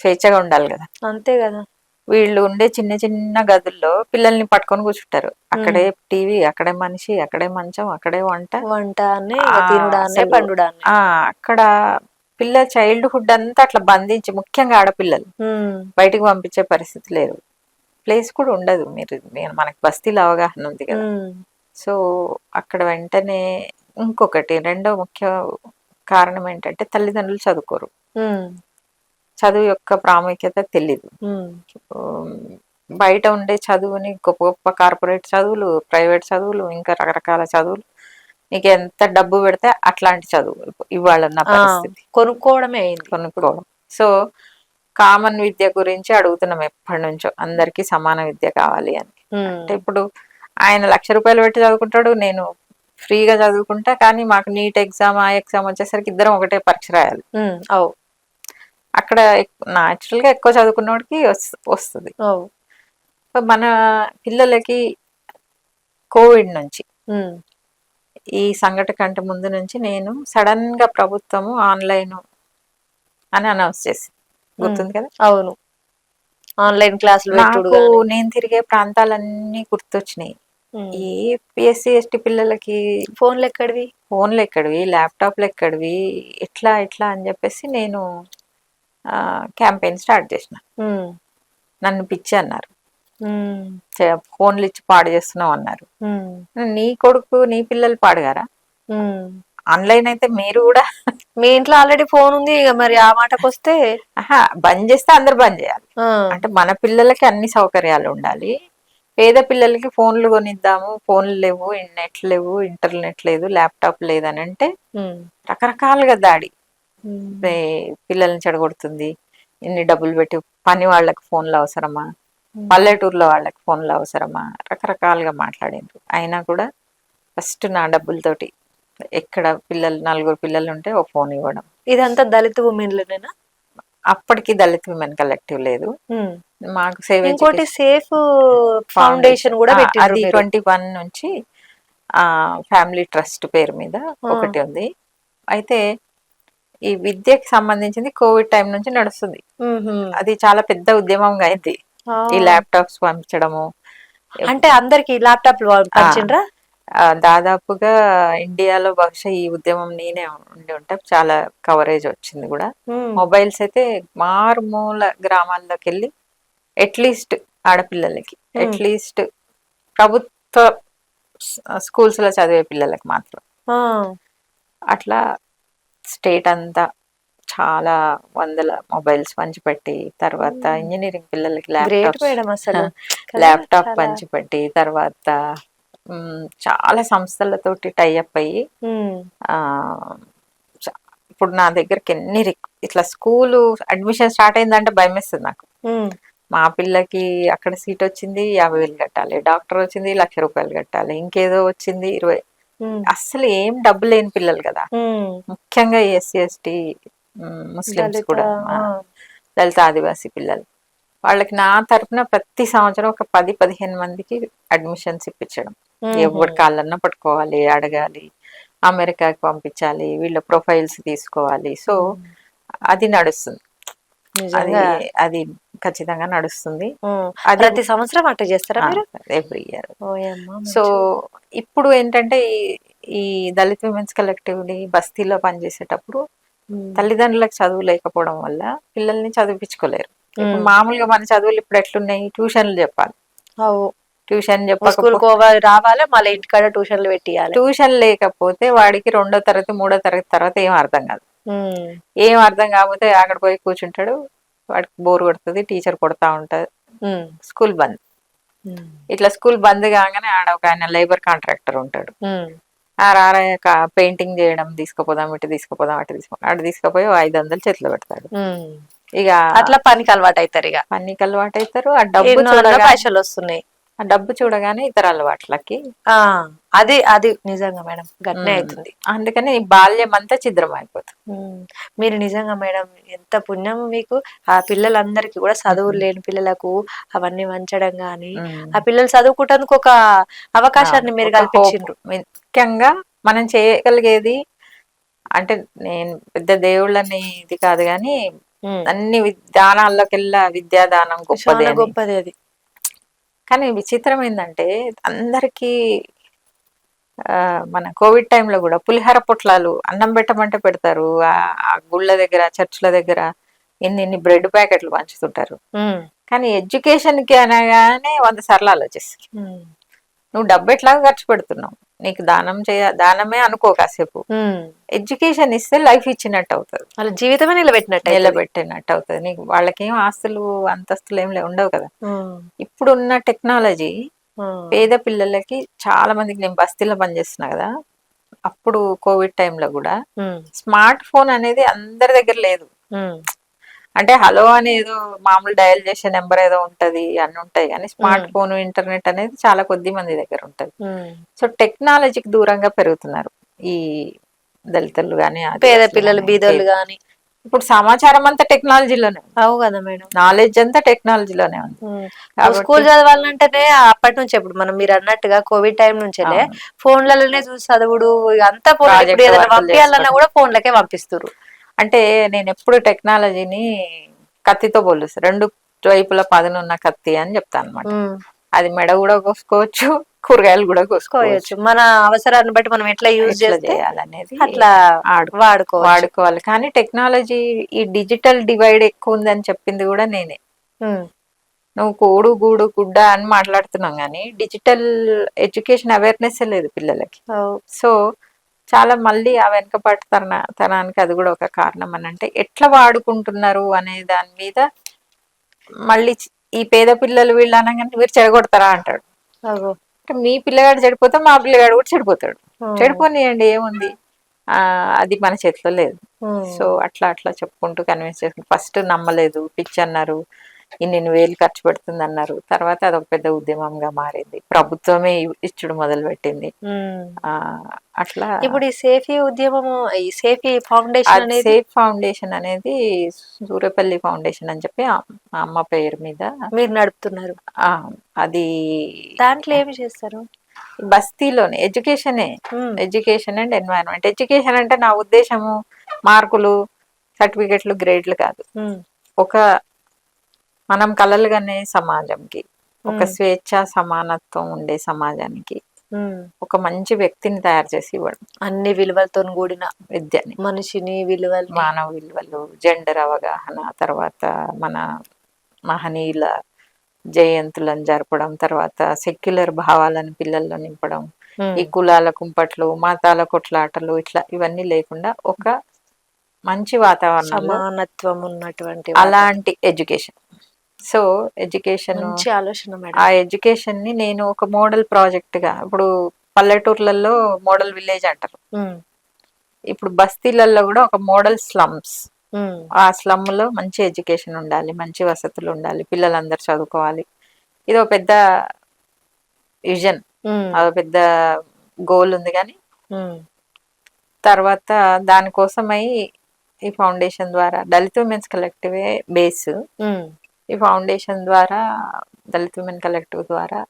స్వేచ్ఛగా ఉండాలి కదా, అంతే కదా. వీళ్ళు ఉండే చిన్న చిన్న గదుల్లో పిల్లల్ని పట్టుకొని కూర్చుంటారు. అక్కడే టీవీ, అక్కడే మనిషి, అక్కడే మంచం, అక్కడే వంట, అక్కడ పిల్ల చైల్డ్హుడ్ అంతా అట్లా బంధించి, ముఖ్యంగా ఆడపిల్లలు బయటికి పంపించే పరిస్థితి లేదు. ప్లేస్ కూడా ఉండదు. మనకి బస్తీలో అవగాహన ఉంది కదా. సో అక్కడ వెంటనే ఇంకొకటి రెండో ముఖ్య కారణం ఏంటంటే తల్లిదండ్రులు చదువుకోరు, చదువు యొక్క ప్రాముఖ్యత తెలీదు. బయట ఉండే చదువుని గొప్ప గొప్ప కార్పొరేట్ చదువులు, ప్రైవేట్ చదువులు, ఇంకా రకరకాల చదువులు, నీకు ఎంత డబ్బు పెడితే అట్లాంటి చదువులు ఇవ్వాలన్న పరిస్థితి, కొనుక్కోవడం. సో కామన్ విద్య గురించి అడుగుతున్నాం ఎప్పటి నుంచో, అందరికి సమాన విద్య కావాలి అని. అంటే ఇప్పుడు ఆయన 1,00,000 రూపాయలు పెట్టి చదువుకుంటాడు, నేను ఫ్రీగా చదువుకుంటా, కానీ మాకు నీట్ ఎగ్జామ్, ఆ ఎగ్జామ్ వచ్చేసరికి ఇద్దరం ఒకటే పరీక్ష రాయాలి. అక్కడ న్యాచురల్ గా ఎక్కువ చదువుకున్నోడికి వస్తుంది. మన పిల్లలకి కోవిడ్ నుంచి, ఈ సంఘటన కంటే ముందు నుంచి నేను సడన్ గా ప్రభుత్వము ఆన్లైన్ అని అనౌన్స్ చేసి, గుర్తుంది కదా? అవును, ఆన్లైన్ క్లాసులు. నేను తిరిగే ప్రాంతాలన్నీ గుర్తొచ్చినాయి. ఈ ఎస్సీ ఎస్టీ పిల్లలకి ఫోన్లు ఎక్కడివి, ల్యాప్టాప్లు ఎక్కడివి, ఎట్లా అని చెప్పేసి నేను క్యాంపెయిన్ స్టార్ట్ చేసిన. నన్ను పిచ్చి అన్నారు, ఫోన్లు ఇచ్చి పాడు చేస్తున్నావు అన్నారు. నీ కొడుకు, నీ పిల్లలు పాడుగారా? ఆన్లైన్ అయితే మీరు కూడా, మీ ఇంట్లో ఆల్రెడీ ఫోన్ ఉంది, మరి ఆ మాటకు వస్తే బంద్ చేస్తే అందరు బంద్ చేయాలి. అంటే మన పిల్లలకి అన్ని సౌకర్యాలు ఉండాలి, పేద పిల్లలకి ఫోన్లు కొనిద్దాము, ఫోన్లు లేవు, నెట్ లేవు, ఇంటర్నెట్ లేదు, ల్యాప్టాప్ లేదని అంటే రకరకాలుగా దాడి, పిల్లల్ని చెడగొడుతుంది. ఇన్ని డబ్బులు పెట్టి పని వాళ్ళకి ఫోన్లు అవసరమా, పల్లెటూరులో వాళ్ళకి ఫోన్లు అవసరమా, రకరకాలుగా మాట్లాడిండ్రు. అయినా కూడా ఫస్ట్ నా డబ్బులతోటి, ఎక్కడ పిల్లలు 4 పిల్లలు ఉంటే ఒక ఫోన్ ఇవ్వడం. ఇదంతా దళిత ఉమెన్లనేనా? అప్పటికి దళిత విమెన్ కలెక్టివ్ లేదు, మాకు సేఫ్ ఫౌండేషన్ కూడా అది 21 నుంచి ఫ్యామిలీ ట్రస్ట్ పేరు మీద ఒకటి ఉంది. అయితే ఈ విద్యకి సంబంధించింది కోవిడ్ టైం నుంచి నడుస్తుంది. అది చాలా పెద్ద ఉద్యమంగా అయింది, ఈ ల్యాప్టాప్స్ పంపించడము. అంటే అందరికి ల్యాప్టాప్లు పంచిండ్రా? దాదాపుగా ఇండియాలో బహుశా ఈ ఉద్యమం నేనే ఉండి ఉంటా, చాలా కవరేజ్ వచ్చింది కూడా. మొబైల్స్ అయితే మారుమూల గ్రామాల్లోకి వెళ్ళి అట్లీస్ట్ ఆడపిల్లలకి, అట్లీస్ట్ ప్రభుత్వ స్కూల్స్ లో చదివే పిల్లలకి మాత్రం అట్లా స్టేట్ అంతా చాలా వందల మొబైల్స్ పంచిపెట్టి, తర్వాత ఇంజనీరింగ్ పిల్లలకి ల్యాప్టాప్ పంచిపెట్టి, తర్వాత చాలా సంస్థలతోటి టైఅప్ అయ్యి, ఇప్పుడు నా దగ్గరికి ఇట్లా స్కూలు అడ్మిషన్ స్టార్ట్ అయిందంటే భయం వేస్తుంది నాకు. మా పిల్లకి అక్కడ సీట్ వచ్చింది 50,000 కట్టాలి, డాక్టర్ వచ్చింది 1,00,000 రూపాయలు కట్టాలి, ఇంకేదో వచ్చింది 20. అస్సలు ఏం డబ్బు లేని పిల్లలు కదా, ముఖ్యంగా ఎస్సీ ఎస్టీ ముస్లిమ్స్ కూడా, దళిత ఆదివాసీ పిల్లలు. వాళ్ళకి నా తరఫున ప్రతి సంవత్సరం ఒక 10-15 మందికి అడ్మిషన్స్ ఇప్పించడం. ఎవరి కాళ్ళన్నా పట్టుకోవాలి, అడగాలి, అమెరికాకి పంపించాలి, వీళ్ళ ప్రొఫైల్స్ తీసుకోవాలి. సో అది నడుస్తుంది. అది ఖచ్చితంగా నడుస్తుంది. ఉమ్. అది ప్రతి సంవత్సరం అట్లా చేస్తారా మీరు? Every year. ఓయమ్మా, సో మంచిది. ఇప్పుడు ఏంటంటే ఈ దళిత్ విమెన్స్ కలెక్టివ్ని బస్తీలో పనిచేసేటప్పుడు ఉమ్. తల్లిదండ్రులకు చదువు లేకపోవడం వల్ల పిల్లల్ని చదివించుకోలేరు. ఇప్పుడు ఉమ్. మామూలుగా మన చదువులు ఇప్పుడు ఎట్లున్నాయి, ట్యూషన్లు చెప్పాలి. అవు. ట్యూషన్ స్కూల్ చెప్పకపోతే రావాలి, మళ్ళీ ఇంటికాడ ట్యూషన్లు పెట్టియాలి. ట్యూషన్ లేకపోతే వాడికి 2వ తరగతి 3వ తరగతి తర్వాత ఏం అర్థం కాదు. ఉమ్. ఏం అర్థం కాకపోతే అక్కడ పోయి కూర్చుంటాడు, వాడికి బోర్ కొడుతుంది, టీచర్ కొడతా ఉంటది, ఉమ్. స్కూల్ బంద్. ఉమ్. ఇట్లా స్కూల్ బంద్ కాగానే ఆడ ఒక ఆయన లేబర్ కాంట్రాక్టర్ ఉంటాడు. ఉమ్. ఆ రారాక పెయింటింగ్ చేయడం, తీసుకుపోదాం ఇటు తీసుకుపోదాం అటు తీసుకుపోయి 500 చేతిలో పెడతాడు. ఉమ్. ఇక అట్లా పనికి అలవాటు అవుతారు. ఇక పనికి అలవాటు అవుతారు. ఆ డబ్బు ఎన్నో చూడగానే పైసలు వస్తున్నాయి. ఇతర అలవాట్లకి ఆ అది అది నిజంగా మేడం గట్నే అవుతుంది. అందుకని ఈ బాల్యం అంతా ఛిద్రం అయిపోతుంది. మీరు నిజంగా మేడం ఎంత పుణ్యం మీకు. ఆ పిల్లలందరికీ కూడా చదువులు లేని పిల్లలకు అవన్నీ వంచడం గాని, ఆ పిల్లలు చదువుకుంటేందుకు ఒక అవకాశాన్ని మీరు ఒక hope. కల్పించిండ్రు. ముఖ్యంగా మనం చేయగలిగేది అంటే, నేను పెద్ద దేవుళ్ళని ఇది కాదు కానీ అన్ని దానాల్లోకెల్లా విద్యాదానం గొప్పదే చాలా అని. గొప్పది అది. కానీ విచిత్రం ఏంటంటే అందరికీ మన కోవిడ్ టైంలో కూడా పులిహోర పొట్లాలు అన్నం పెట్టమంటే పెడతారు. ఆ గుళ్ళ దగ్గర, చర్చ్ల దగ్గర ఎన్ని బ్రెడ్ ప్యాకెట్లు పంచుతుంటారు. కానీ ఎడ్యుకేషన్కి అనగానే 100 సార్లు ఆలోచిస్తారు. నువ్వు డబ్బు ఎట్లాగా ఖర్చు పెడుతున్నావు, నీకు దానమే అనుకో కాసేపు. ఎడ్యుకేషన్ ఇస్తే లైఫ్ ఇచ్చినట్టు అవుతుంది, వాళ్ళ జీవితమే నిలబెట్టినట్టు అవుతుంది. నీకు వాళ్ళకేం ఆస్తులు అంతస్తులు ఏం ఉండవు కదా. ఇప్పుడున్న టెక్నాలజీ పేద పిల్లలకి చాలా మందికి, నేను బస్తీలో పనిచేస్తున్నా కదా, అప్పుడు కోవిడ్ టైంలో కూడా స్మార్ట్ ఫోన్ అనేది అందరి దగ్గర లేదు. అంటే హలో అని ఏదో మామూలు డయల్ చేసే నెంబర్ ఏదో ఉంటది, అన్ని ఉంటాయి, కానీ స్మార్ట్ ఫోన్, ఇంటర్నెట్ అనేది చాలా కొద్ది మంది దగ్గర ఉంటది. సో టెక్నాలజీకి దూరంగా పెరుగుతున్నారు ఈ దళితులు గాని, పేద పిల్లలు, బీదోళ్ళు గాని. ఇప్పుడు సమాచారం అంతా టెక్నాలజీలోనే ఉంది. అవు కదా మేడం. నాలెడ్జ్ అంతా టెక్నాలజీలోనే ఉంది. స్కూల్ చదవాలంటేనే అప్పటి నుంచి, ఇప్పుడు మనం మీరు అన్నట్టుగా కోవిడ్ టైం నుంచేలే ఫోన్లలోనే చూసి చదువుడు అంతా ఫోన్. ఇప్పుడు ఏదైనా పంపించాలన్నా కూడా ఫోన్లకే పంపిస్తారు. అంటే నేను ఎప్పుడు టెక్నాలజీని కత్తితో పోలుస్తాను. 2 వైపుల పదునున్న కత్తి అని చెప్తాను అనమాట. అది మెడ కూడా కోసుకోవచ్చు, కూరగాయలు కూడా కోసుకోవచ్చు. మన అవసరాన్ని బట్టి మనం ఎట్లా యూజ్ చేయాలనేది అట్లా వాడుకోవాలి. కానీ టెక్నాలజీ ఈ డిజిటల్ డివైడ్ ఎక్కువ ఉందని చెప్పింది కూడా నేనే. నువ్వు కోడు గూడు గుడ్డ అని మాట్లాడుతున్నాం కానీ డిజిటల్ ఎడ్యుకేషన్ అవేర్నెస్ లేదు పిల్లలకి. సో చాలా మళ్ళీ ఆ వెనకపాటు తనానికి అది కూడా ఒక కారణం అని. అంటే ఎట్లా వాడుకుంటున్నారు అనే దాని మీద మళ్ళీ ఈ పేద పిల్లలు వీళ్ళు అనగానే మీరు చెడగొడతారా అంటాడు. అంటే మీ పిల్లగాడు చెడిపోతే మా పిల్లగాడు కూడా చెడిపోతాడు. చెడిపోనియండి, ఏముంది, అది మన చేతిలో లేదు. సో అట్లా చెప్పుకుంటూ కన్విన్స్ చేసుకుంటూ ఫస్ట్ నమ్మలేదు, పిచ్చి అన్నారు, ఇన్ని వేలు ఖర్చు పెడుతుంది అన్నారు. తర్వాత అదొక పెద్ద ఉద్యమంగా మారింది, ప్రభుత్వమే ఇచ్చుడు మొదలు పెట్టింది. అట్లా ఇప్పుడు ఈ సేఫీ ఉద్యమము, ఈ సేఫీ ఫౌండేషన్ సేఫ్ ఫౌండేషన్ అనేది సూర్యపల్లి ఫౌండేషన్ అని చెప్పి మా అమ్మ పేరు మీద మీరు నడుపుతున్నారు. అది దాంట్లో ఏమి చేస్తారు? బస్తీలోనే ఎడ్యుకేషన్ అండ్ ఎన్వైరన్మెంట్. ఎడ్యుకేషన్ అంటే నా ఉద్దేశము మార్కులు, సర్టిఫికెట్లు, గ్రేడ్లు కాదు. ఒక మనం కలలుగానే సమాజంకి, ఒక స్వేచ్ఛ సమానత్వం ఉండే సమాజానికి ఒక మంచి వ్యక్తిని తయారు చేసి ఇవ్వడం. అన్ని విలువలతో కూడిన విద్యని, మనిషిని విలువలు, మానవ విలువలు, జెండర్ అవగాహన, తర్వాత మన మహనీయుల జయంతులను జరపడం, తర్వాత సెక్యులర్ భావాలను పిల్లల్లో నింపడం, ఈ కులాల కుంపట్లు, మతాల కొట్లాటలు, ఇట్లా ఇవన్నీ లేకుండా ఒక మంచి వాతావరణం, సమానత్వం ఉన్నటువంటి అలాంటి ఎడ్యుకేషన్. సో ఎడ్యుకేషన్, ఆ ఎడ్యుకేషన్ ని నేను ఒక మోడల్ ప్రాజెక్ట్ గా, ఇప్పుడు పల్లెటూర్లలో మోడల్ విలేజ్ అంటారు, ఇప్పుడు బస్తీలలో కూడా ఒక మోడల్ స్లమ్స్. ఆ స్లమ్ లో మంచి ఎడ్యుకేషన్ ఉండాలి, మంచి వసతులు ఉండాలి, పిల్లలందరూ చదువుకోవాలి. ఇది ఒక పెద్ద విజన్, అదొక పెద్ద గోల్ ఉంది. కానీ తర్వాత దానికోసమై ఈ ఫౌండేషన్ ద్వారా, దళిత్ విమెన్స్ కలెక్టివే బేస్, ఈ ఫౌండేషన్ ద్వారా, దళిత్ విమెన్ కలెక్టివ్ ద్వారా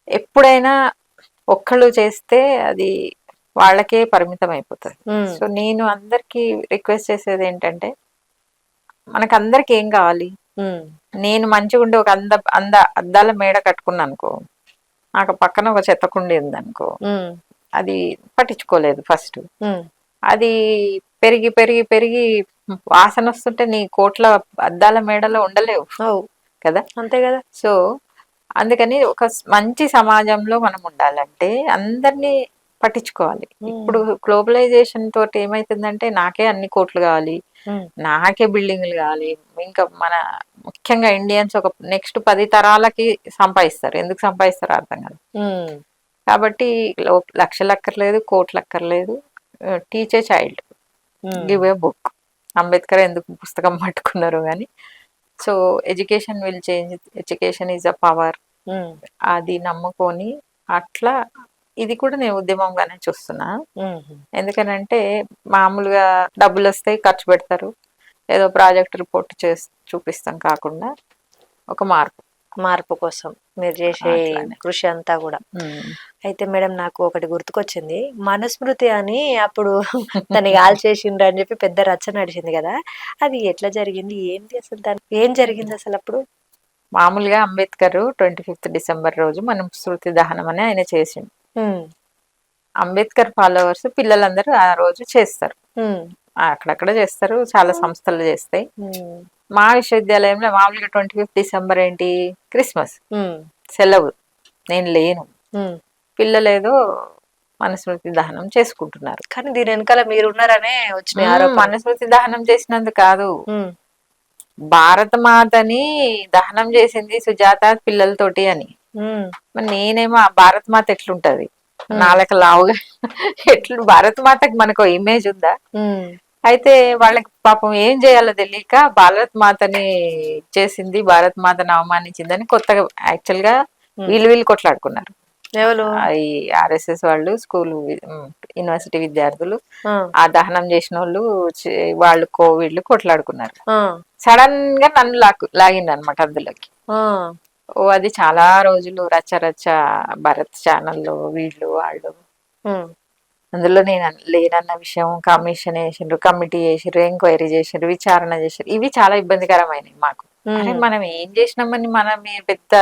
ఎప్పుడైనా ఒక్కళ్ళు చేస్తే అది వాళ్ళకే పరిమితం అయిపోతుంది. సో నేను అందరికి రిక్వెస్ట్ చేసేది ఏంటంటే, మనకందరికి ఏం కావాలి, ఉమ్, నేను మంచిగా ఉండి ఒక అద్దాల మేడ కట్టుకున్నా అనుకో, నాకు పక్కన ఒక చెత్త కుండీ ఉంది అనుకో, ఉమ్, అది పట్టించుకోలేదు ఫస్ట్. ఉమ్. అది పెరిగి పెరిగి పెరిగి వాసన వస్తుంటే నీ కోట్ల అద్దాల మేడలో ఉండలేవు అవు కదా. అంతే కదా. సో అందుకని ఒక మంచి సమాజంలో మనం ఉండాలంటే అందరినీ పట్టించుకోవాలి. ఇప్పుడు గ్లోబలైజేషన్ తోటి ఏమైతుందంటే నాకే అన్ని కోట్లు కావాలి, ఉమ్, నాకే బిల్డింగ్లు కావాలి. ఇంకా మన ముఖ్యంగా ఇండియన్స్ ఒక నెక్స్ట్ 10 తరాలకి సంపాదిస్తారు. ఎందుకు సంపాదిస్తారు అర్థం కాదు. ఉమ్, కాబట్టి లక్షలు అక్కర్లేదు, కోట్లు అక్కర్లేదు. Teach a child, um, give a book. Ambedkar ఎందుకు పుస్తకం పట్టుకున్నారు కానీ. So education will change, education is a power. Um, అది నమ్ముకొని అట్లా ఇది కూడా నేను ఉద్యమంగానే చూస్తున్నా. ఉమ్. ఎందుకనంటే మామూలుగా డబ్బులు వస్తాయి, ఖర్చు పెడతారు, ఏదో ప్రాజెక్ట్ రిపోర్ట్ చేసి చూపిస్తాం కాకుండా ఒక మార్పు కోసం మీరు చేసే అట్లానే. కృషి అంతా కూడా. అయితే మేడం నాకు ఒకటి గుర్తుకొచ్చింది. మనుస్మృతి అని అప్పుడు దాన్ని కాల్ చేసిండ్రు అని చెప్పి పెద్ద రచ్చ నడిచింది కదా, అది ఎట్లా జరిగింది, ఏంటి అసలు, దాని ఏం జరిగింది అసలు అప్పుడు? మామూలుగా అంబేద్కర్ 25th డిసెంబర్ రోజు మనం శృతి దహనం అని ఆయన చేసిండు. ఉమ్, అంబేద్కర్ ఫాలోవర్స్ పిల్లలందరూ ఆ రోజు చేస్తారు, ఉమ్, అక్కడక్కడ చేస్తారు, చాలా సంస్థలు చేస్తాయి. ఉమ్, మా విశ్వవిద్యాలయంలో మామూలుగా 25th డిసెంబర్ ఏంటి, క్రిస్మస్ ఉమ్, సెలవు, నేను లేను. ఉమ్. పిల్లలు ఏదో మనుస్మృతి దహనం చేసుకుంటున్నారు. కానీ దీని వెనకాల మీరున్నారనే వచ్చినాయి ఆరోపణలు. మనుస్మృతి దహనం చేసినందుకు కాదు, ఉమ్, భారత మాతని దహనం చేసింది సుజాత పిల్లలతోటి అని. ఉమ్, మరి నేనేమో ఆ భారత మాత ఎట్లుంటది, ఉమ్, నాలుక లావుగా భారత మాతకి మనకు ఇమేజ్ ఉందా? ఉమ్, అయితే వాళ్ళకి పాపం ఏం చేయాలో తెలియక భారత్ మాతని చేసింది, భారత్ మాతని అవమానించిందని కొత్తగా యాక్చువల్ గా వీళ్ళు కొట్లాడుకున్నారు. ఎవరు? ఈ ఆర్ఎస్ఎస్ వాళ్ళు, స్కూల్ యూనివర్సిటీ విద్యార్థులు, ఆ, ఆ దహనం చేసిన వాళ్ళు వాళ్ళు కోవిడ్లు కొట్లాడుకున్నారు. ఆ, సడన్ గా నన్ను లాగింది అనమాట అందులోకి. ఆ, ఓ అది చాలా రోజులు రచ్చ రచ్చ, భరత్ ఛానల్లో వీళ్ళు వాళ్ళు. ఉమ్, అందులో నేను లేనన్న విషయం కమిషన్ వేసిండ్రు, కమిటీ చేసిండ్రు, ఎంక్వైరీ చేసిండ్రు, విచారణ చేసిండ్రు. ఇవి చాలా ఇబ్బందికరమైనవి మాకు. అరే మనం ఏం చేసినామని, మనం పెద్ద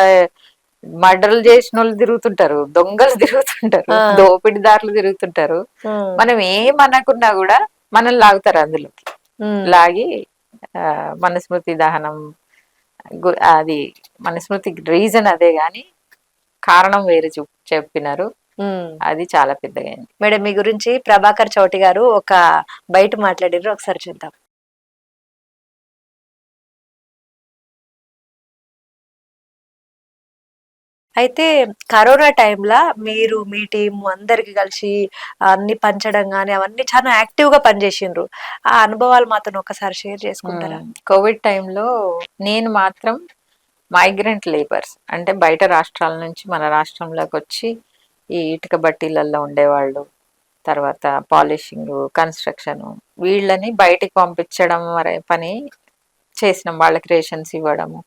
మర్డర్లు చేసిన వాళ్ళు తిరుగుతుంటారు, దొంగలు తిరుగుతుంటారు, దోపిడిదారులు తిరుగుతుంటారు. ఉమ్, మనం ఏమనుకున్నా కూడా మనల్ని లాగుతారు అందులోకి. ఉమ్, లాగి మనుస్మృతి దహనం అది మనుస్మృతి రీజన్ అదే గాని కారణం వేరే చెప్పినారు. ఉమ్. అది చాలా పెద్దగా అయింది. మేడం మీ గురించి ప్రభాకర్ చౌటి గారు ఒక బయట మాట్లాడారు, ఒకసారి చూద్దాం. అయితే కరోనా టైంలో మీరు మీ టీం అందరికి కలిసి అన్ని పంచడం కానీ అవన్నీ చాలా యాక్టివ్ గా పనిచేసిండ్రు. ఆ అనుభవాలు మాత్రం ఒకసారి షేర్ చేసుకుంటారా? కోవిడ్ టైంలో నేను మాత్రం మైగ్రెంట్ లేబర్స్ అంటే బయట రాష్ట్రాల నుంచి మన రాష్ట్రంలోకి వచ్చి ఈ ఇటుక బట్టీలలో ఉండేవాళ్ళు, తర్వాత పాలిషింగ్, కన్స్ట్రక్షన్, వీళ్ళని బయటికి పంపించడం పని చేసినాం. వాళ్ళకి రేషన్స్ ఇవ్వడము.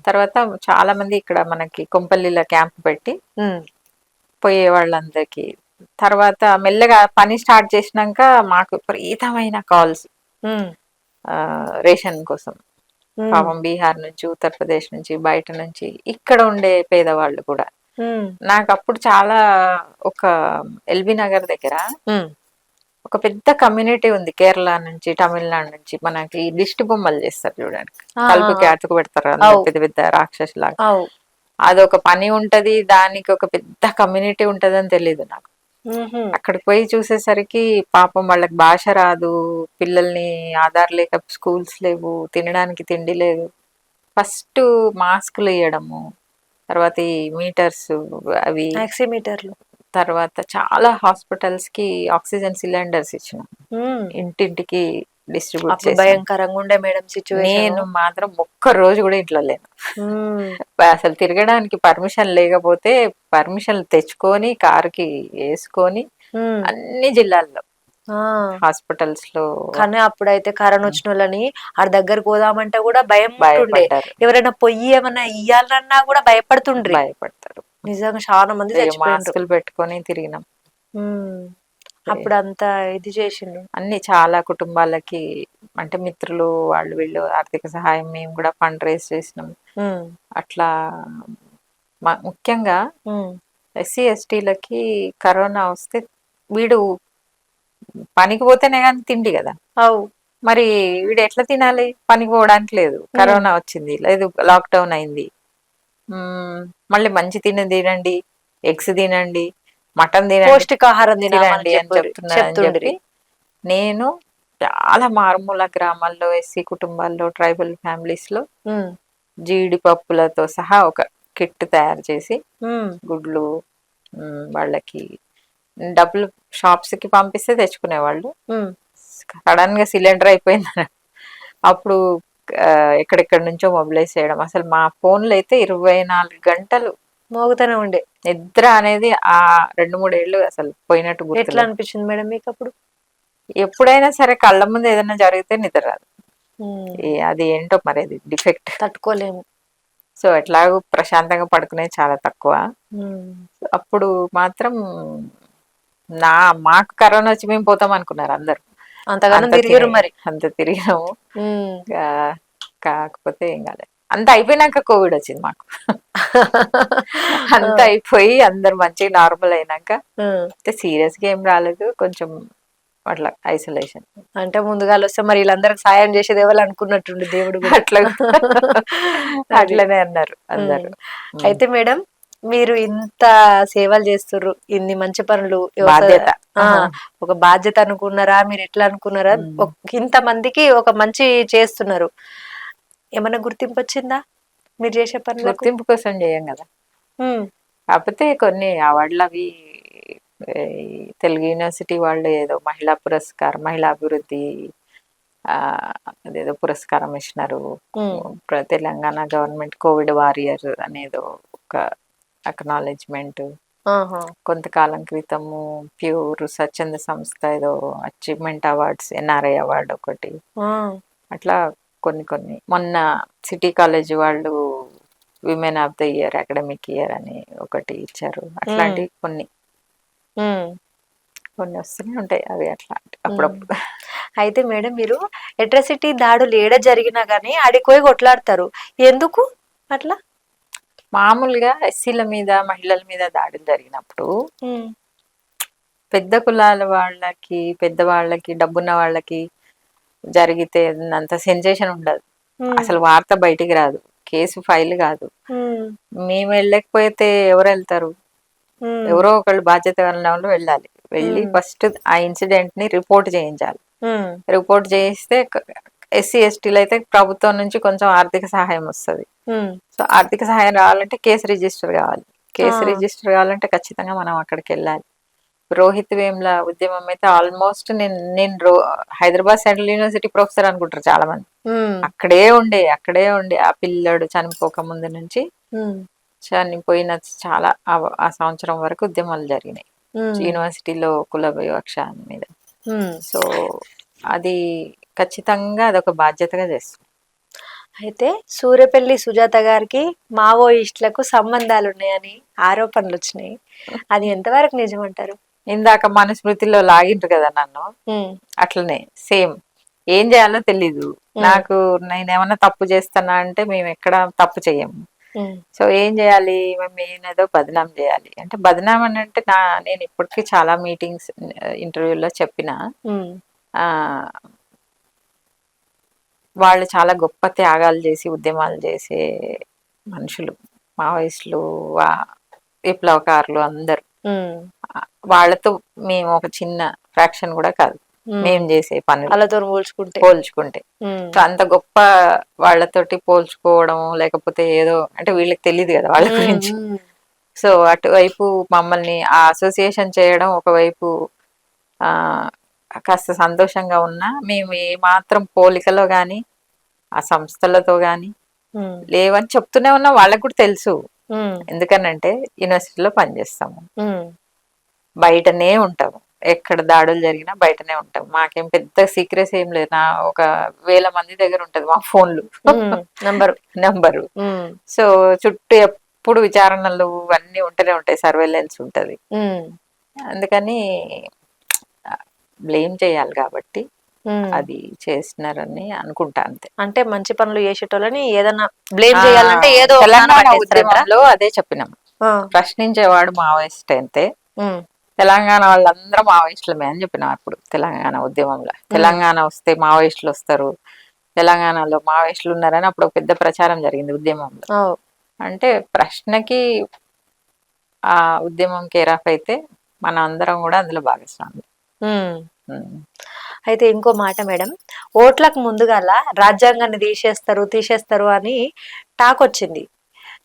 తర్వాత చాలా మంది ఇక్కడ మనకి కొంపల్లిలో క్యాంప్ పెట్టి పోయే వాళ్ళందరికీ. తర్వాత మెల్లగా పని స్టార్ట్ చేసినాక మాకు విపరీతమైన కాల్స్ రేషన్ కోసం. పాపం బీహార్ నుంచి, ఉత్తరప్రదేశ్ నుంచి, బయట నుంచి, ఇక్కడ ఉండే పేదవాళ్ళు కూడా. నాకు అప్పుడు చాలా ఒక ఎల్బీ నగర్ దగ్గర ఒక పెద్ద కమ్యూనిటీ ఉంది, కేరళ నుంచి, తమిళనాడు నుంచి. మనకి దిష్టి బొమ్మలు చేస్తారు చూడండి, కలుపుకి అతుకు పెడతారు పెద్ద పెద్ద రాక్షసులాగా. అదొక పని ఉంటది, దానికి ఒక పెద్ద కమ్యూనిటీ ఉంటది అని తెలీదు నాకు. అక్కడికి పోయి చూసేసరికి పాపం వాళ్ళకి భాష రాదు, పిల్లల్ని ఆధార్ లేక స్కూల్స్ లేవు, తినడానికి తిండి లేదు. ఫస్ట్ మాస్కులు వేయడము, తర్వాత ఈ మీటర్స్ అవి ఆక్సిమీటర్లు, తర్వాత చాలా హాస్పిటల్స్ కి ఆక్సిజన్ సిలిండర్స్ ఇచ్చినాం, ఇంటింటికి డిస్ట్రిబ్యూట్ చేసి. భయంకరంగా ఉండే మేడం సిచ్యువేషన్. నేను మాత్రం ఒక్క రోజు కూడా ఇంట్లో లేను. అసలు తిరగడానికి పర్మిషన్ లేకపోతే పర్మిషన్ తెచ్చుకొని కారుకి వేసుకొని అన్ని జిల్లాల్లో హాస్పిటల్స్ లో. కానీ అప్పుడైతే కరోనా వచ్చిన వాళ్ళని ఆ దగ్గరకు పోదామంటే కూడా భయం ఉంటుండే. భయపడ్డారు, ఎవరైనా పొయ్యి ఏమన్నా ఇయ్యాలన్నా కూడా భయపడుతుండ్రు. భయపడతారు. నిజంగా చాలా మంది మాస్కులు పెట్టుకొని తిరిగినాం. అప్పుడు అంతా ఇది చేసిండు. అన్ని చాలా కుటుంబాలకి అంటే మిత్రులు వాళ్ళు వీళ్ళు ఆర్థిక సహాయం మేము కూడా ఫండ్ రేస్ చేసినాం. ఉమ్, అట్లా ముఖ్యంగా ఉమ్, ఎస్సీ ఎస్టీలకి కరోనా వస్తే వీడు పనికి పోతేనే కానీ తిండి కదా, అవు మరి వీడు ఎట్లా తినాలి, పనికి పోవడానికి లేదు, కరోనా వచ్చింది లేదు, లాక్డౌన్ అయింది. మళ్ళీ మంచి తినండి, ఎగ్స్ తినండి, మటన్ తినండి, పౌష్టికాహారం తినండి అని చెప్తుండ్రి. చెప్పి నేను చాలా మారుమూల గ్రామాల్లో ఎస్సీ కుటుంబాల్లో ట్రైబల్ ఫ్యామిలీస్ లో ఉమ్, జీడిపప్పులతో సహా ఒక కిట్ తయారు చేసి ఉమ్, గుడ్లు వాళ్ళకి డబ్బులు షాప్స్ కి పంపిస్తే తెచ్చుకునేవాళ్ళు. ఉమ్, సడన్ గా సిలిండర్ అయిపోయింది అప్పుడు ఎక్కడెక్కడ నుంచో మొబిలైజ్ చేయడం. అసలు మా ఫోన్లు అయితే 24 గంటలు మోగుతూనే ఉండే. నిద్ర అనేది ఆ 2-3 ఏళ్ళు అసలు పోయినట్టు ఎట్లా గుర్తులేదు. అనిపించింది మేడం మీకు అప్పుడు? ఎప్పుడైనా సరే కళ్ళ ముందు ఏదైనా జరిగితే నిద్ర రాదు. ఉమ్, అది ఏంటో మరి అది డిఫెక్ట్. తట్టుకోలేము. సో ఎట్లాగో ప్రశాంతంగా పడుకునేది చాలా తక్కువ. ఉమ్, అప్పుడు మాత్రం మాకు కరోనా వచ్చి మేము పోతాం అనుకున్నారు అందరు. అంతగానం తిరిగిరు మరి. అంత తిరిగాము. ఉమ్. కాకపోతే ఏం కాలేదు. అంత అయిపోయినాక కోవిడ్ వచ్చింది మాకు. అంత అయిపోయి అందరు మంచిగా నార్మల్ అయినాక సీరియస్ గా ఏం రాలేదు, కొంచెం అట్లా ఐసోలేషన్. అంటే ముందుగా వస్తే మరి వీళ్ళందరికి సాయం చేసేది ఎవరు అనుకున్నట్టుండి దేవుడు కూడా. అట్లా అట్లనే అన్నారు అందరు. అయితే మేడం మీరు ఇంత సేవలు చేస్తుర్రు, ఇన్ని మంచి పనులు, బాధ్యత ఒక బాధ్యత అనుకున్నారా, మీరు ఎట్లా అనుకున్నారా? ఇంత మందికి ఒక మంచి చేస్తున్నారు, ఏమన్నా గుర్తింపు వచ్చిందా మీరు చేసే పనులు? గుర్తింపు కోసం చేయం కదా, కాకపోతే కొన్ని అవార్డులు అవి తెలుగు యూనివర్సిటీ వాళ్ళు ఏదో మహిళా పురస్కారం, మహిళా అభివృద్ధి అదేదో పురస్కారం ఇచ్చినారు. తెలంగాణ గవర్నమెంట్ కోవిడ్ వారియర్ అనేదో ఒక అక్నాలెడ్జ్మెంట్. కొంతకాలం క్రితము ప్యూర్ స్వచ్ఛంద సంస్థ ఏదో అచీవ్మెంట్ అవార్డ్స్, ఎన్ఆర్ఐ అవార్డు ఒకటి, అట్లా కొన్ని. మొన్న సిటీ కాలేజ్ వాళ్ళు women of the year, academic year అని ఒకటి ఇచ్చారు. అట్లాంటివి కొన్ని వస్తూనే ఉంటాయి అవి అట్లా అప్పుడప్పుడు. అయితే మేడం మీరు అట్రాసిటీ దాడులు ఏడ జరిగినా గానీ ఆడిపోయి కొట్లాడతారు, ఎందుకు అట్లా? మామూలుగా ఎస్సీల మీద మహిళల మీద దాడులు జరిగినప్పుడు పెద్ద కులాల వాళ్ళకి, పెద్దవాళ్ళకి, డబ్బున్న వాళ్ళకి జరిగితే అంత సెన్సేషన్ ఉండదు, అసలు వార్త బయటికి రాదు, కేసు ఫైల్ కాదు. మేము వెళ్ళకపోతే ఎవరు వెళ్తారు? ఎవరో ఒకళ్ళు బాధ్యత ఉన్న వాళ్ళు వెళ్ళాలి. వెళ్ళి ఫస్ట్ ఆ ఇన్సిడెంట్ ని రిపోర్ట్ చేయించాలి. రిపోర్ట్ చేయిస్తే ఎస్సీ ఎస్టీలు అయితే ప్రభుత్వం నుంచి కొంచెం ఆర్థిక సహాయం వస్తుంది. సో ఆర్థిక సహాయం రావాలంటే కేసు రిజిస్టర్ కావాలి. కేసు రిజిస్టర్ కావాలంటే ఖచ్చితంగా మనం అక్కడికి వెళ్ళాలి. రోహిత్ వేముల ఉద్యమం అయితే ఆల్మోస్ట్ నేను హైదరాబాద్ సెంట్రల్ యూనివర్సిటీ ప్రొఫెసర్ అనుకుంటారు చాలా మంది. అక్కడే ఉండే ఆ పిల్లడు చనిపోక ముందు నుంచి చనిపోయిన చాలా ఆ సంవత్సరం వరకు ఉద్యమాలు జరిగినాయి యూనివర్సిటీలో కుల వివక్ష మీద. సో అది ఖచ్చితంగా అదొక బాధ్యతగా చేస్తుంది. అయితే సూర్యపల్లి సుజాత గారికి మావోయిస్టులకు సంబంధాలు ఉన్నాయని ఆరోపణలు వచ్చినాయి, అది ఎంతవరకు నిజమంటారు? ఇందాక మనుస్మృతిలో లాగిండ్రు కదా నన్ను, అట్లనే సేమ్. ఏం చేయాలో తెలీదు నాకు. నేనేమన్నా తప్పు చేస్తానా అంటే మేము ఎక్కడ తప్పు చెయ్యము. సో ఏం చేయాలి, మేము ఏదో బదనాం చేయాలి అంటే, బదనాం అని అంటే నేను ఇప్పటికీ చాలా మీటింగ్స్ ఇంటర్వ్యూలో చెప్పిన, వాళ్ళు చాలా గొప్ప త్యాగాలు చేసి ఉద్యమాలు చేసే మనుషులు, మావోయిస్టులు, విప్లవకారులు అందరు. వాళ్ళతో మేము ఒక చిన్న ఫ్రాక్షన్ కూడా కాదు మేము చేసే పనులతో పోల్చుకుంటే. అంత గొప్ప వాళ్ళతోటి పోల్చుకోవడం లేకపోతే ఏదో అంటే వీళ్ళకి తెలియదు కదా వాళ్ళ గురించి. సో అటువైపు మమ్మల్ని ఆ అసోసియేషన్ చేయడం ఒకవైపు కాస్త సంతోషంగా ఉన్నా, మేము ఏ మాత్రం పోలికలో గాని ఆ సంస్థలతో గాని లేవని చెప్తూనే ఉన్నా. వాళ్ళకు కూడా తెలుసు, ఎందుకనంటే యూనివర్సిటీలో పనిచేస్తాము, బయటనే ఉంటాము, ఎక్కడ దాడులు జరిగినా బయటనే ఉంటాం. మాకేం పెద్ద సీక్రెట్స్ ఏం లేదు. నా 1000 మంది దగ్గర ఉంటది మా ఫోన్లు నంబరు. సో చుట్టూ ఎప్పుడు విచారణలు అన్నీ ఉంటూనే ఉంటాయి, సర్వేలెన్స్ ఉంటది. అందుకని బ్లేమ్ చేయాలి కాబట్టి ఉమ్. అది చేస్తున్నారని అనుకుంటా అంతే. అంటే మంచి పనులు చేసేటోళ్ళని ఏదన్నా బ్లేమ్ ఆ, చేయాలంటే ఏదో ఒకదాన్ని తెలంగాణ పట్టేస్తారంటారా? ఉద్యమంలో అదే చెప్పినాం, ఆ, ప్రశ్నించేవాడు మావోయిస్ట్ అంతే, ఉమ్, తెలంగాణ వాళ్ళందరూ మావోయిస్టులమే అని చెప్పినాం అప్పుడు తెలంగాణ ఉద్యమంలో. తెలంగాణ వస్తే మావోయిస్టులు వస్తారు, తెలంగాణలో మావోయిస్టులు ఉన్నారని అప్పుడు ఒక పెద్ద ప్రచారం జరిగింది ఉద్యమంలో. ఓ, అంటే ప్రశ్నకి ఆ ఉద్యమం కేర్ ఆఫ్ అయితే మన అందరం కూడా అందులో భాగస్వామి. ఉమ్. అయితే ఇంకో మాట మేడం, ఓట్లకు ముందుగాల రాజ్యాంగాన్ని తీసేస్తారు అని టాక్ వచ్చింది.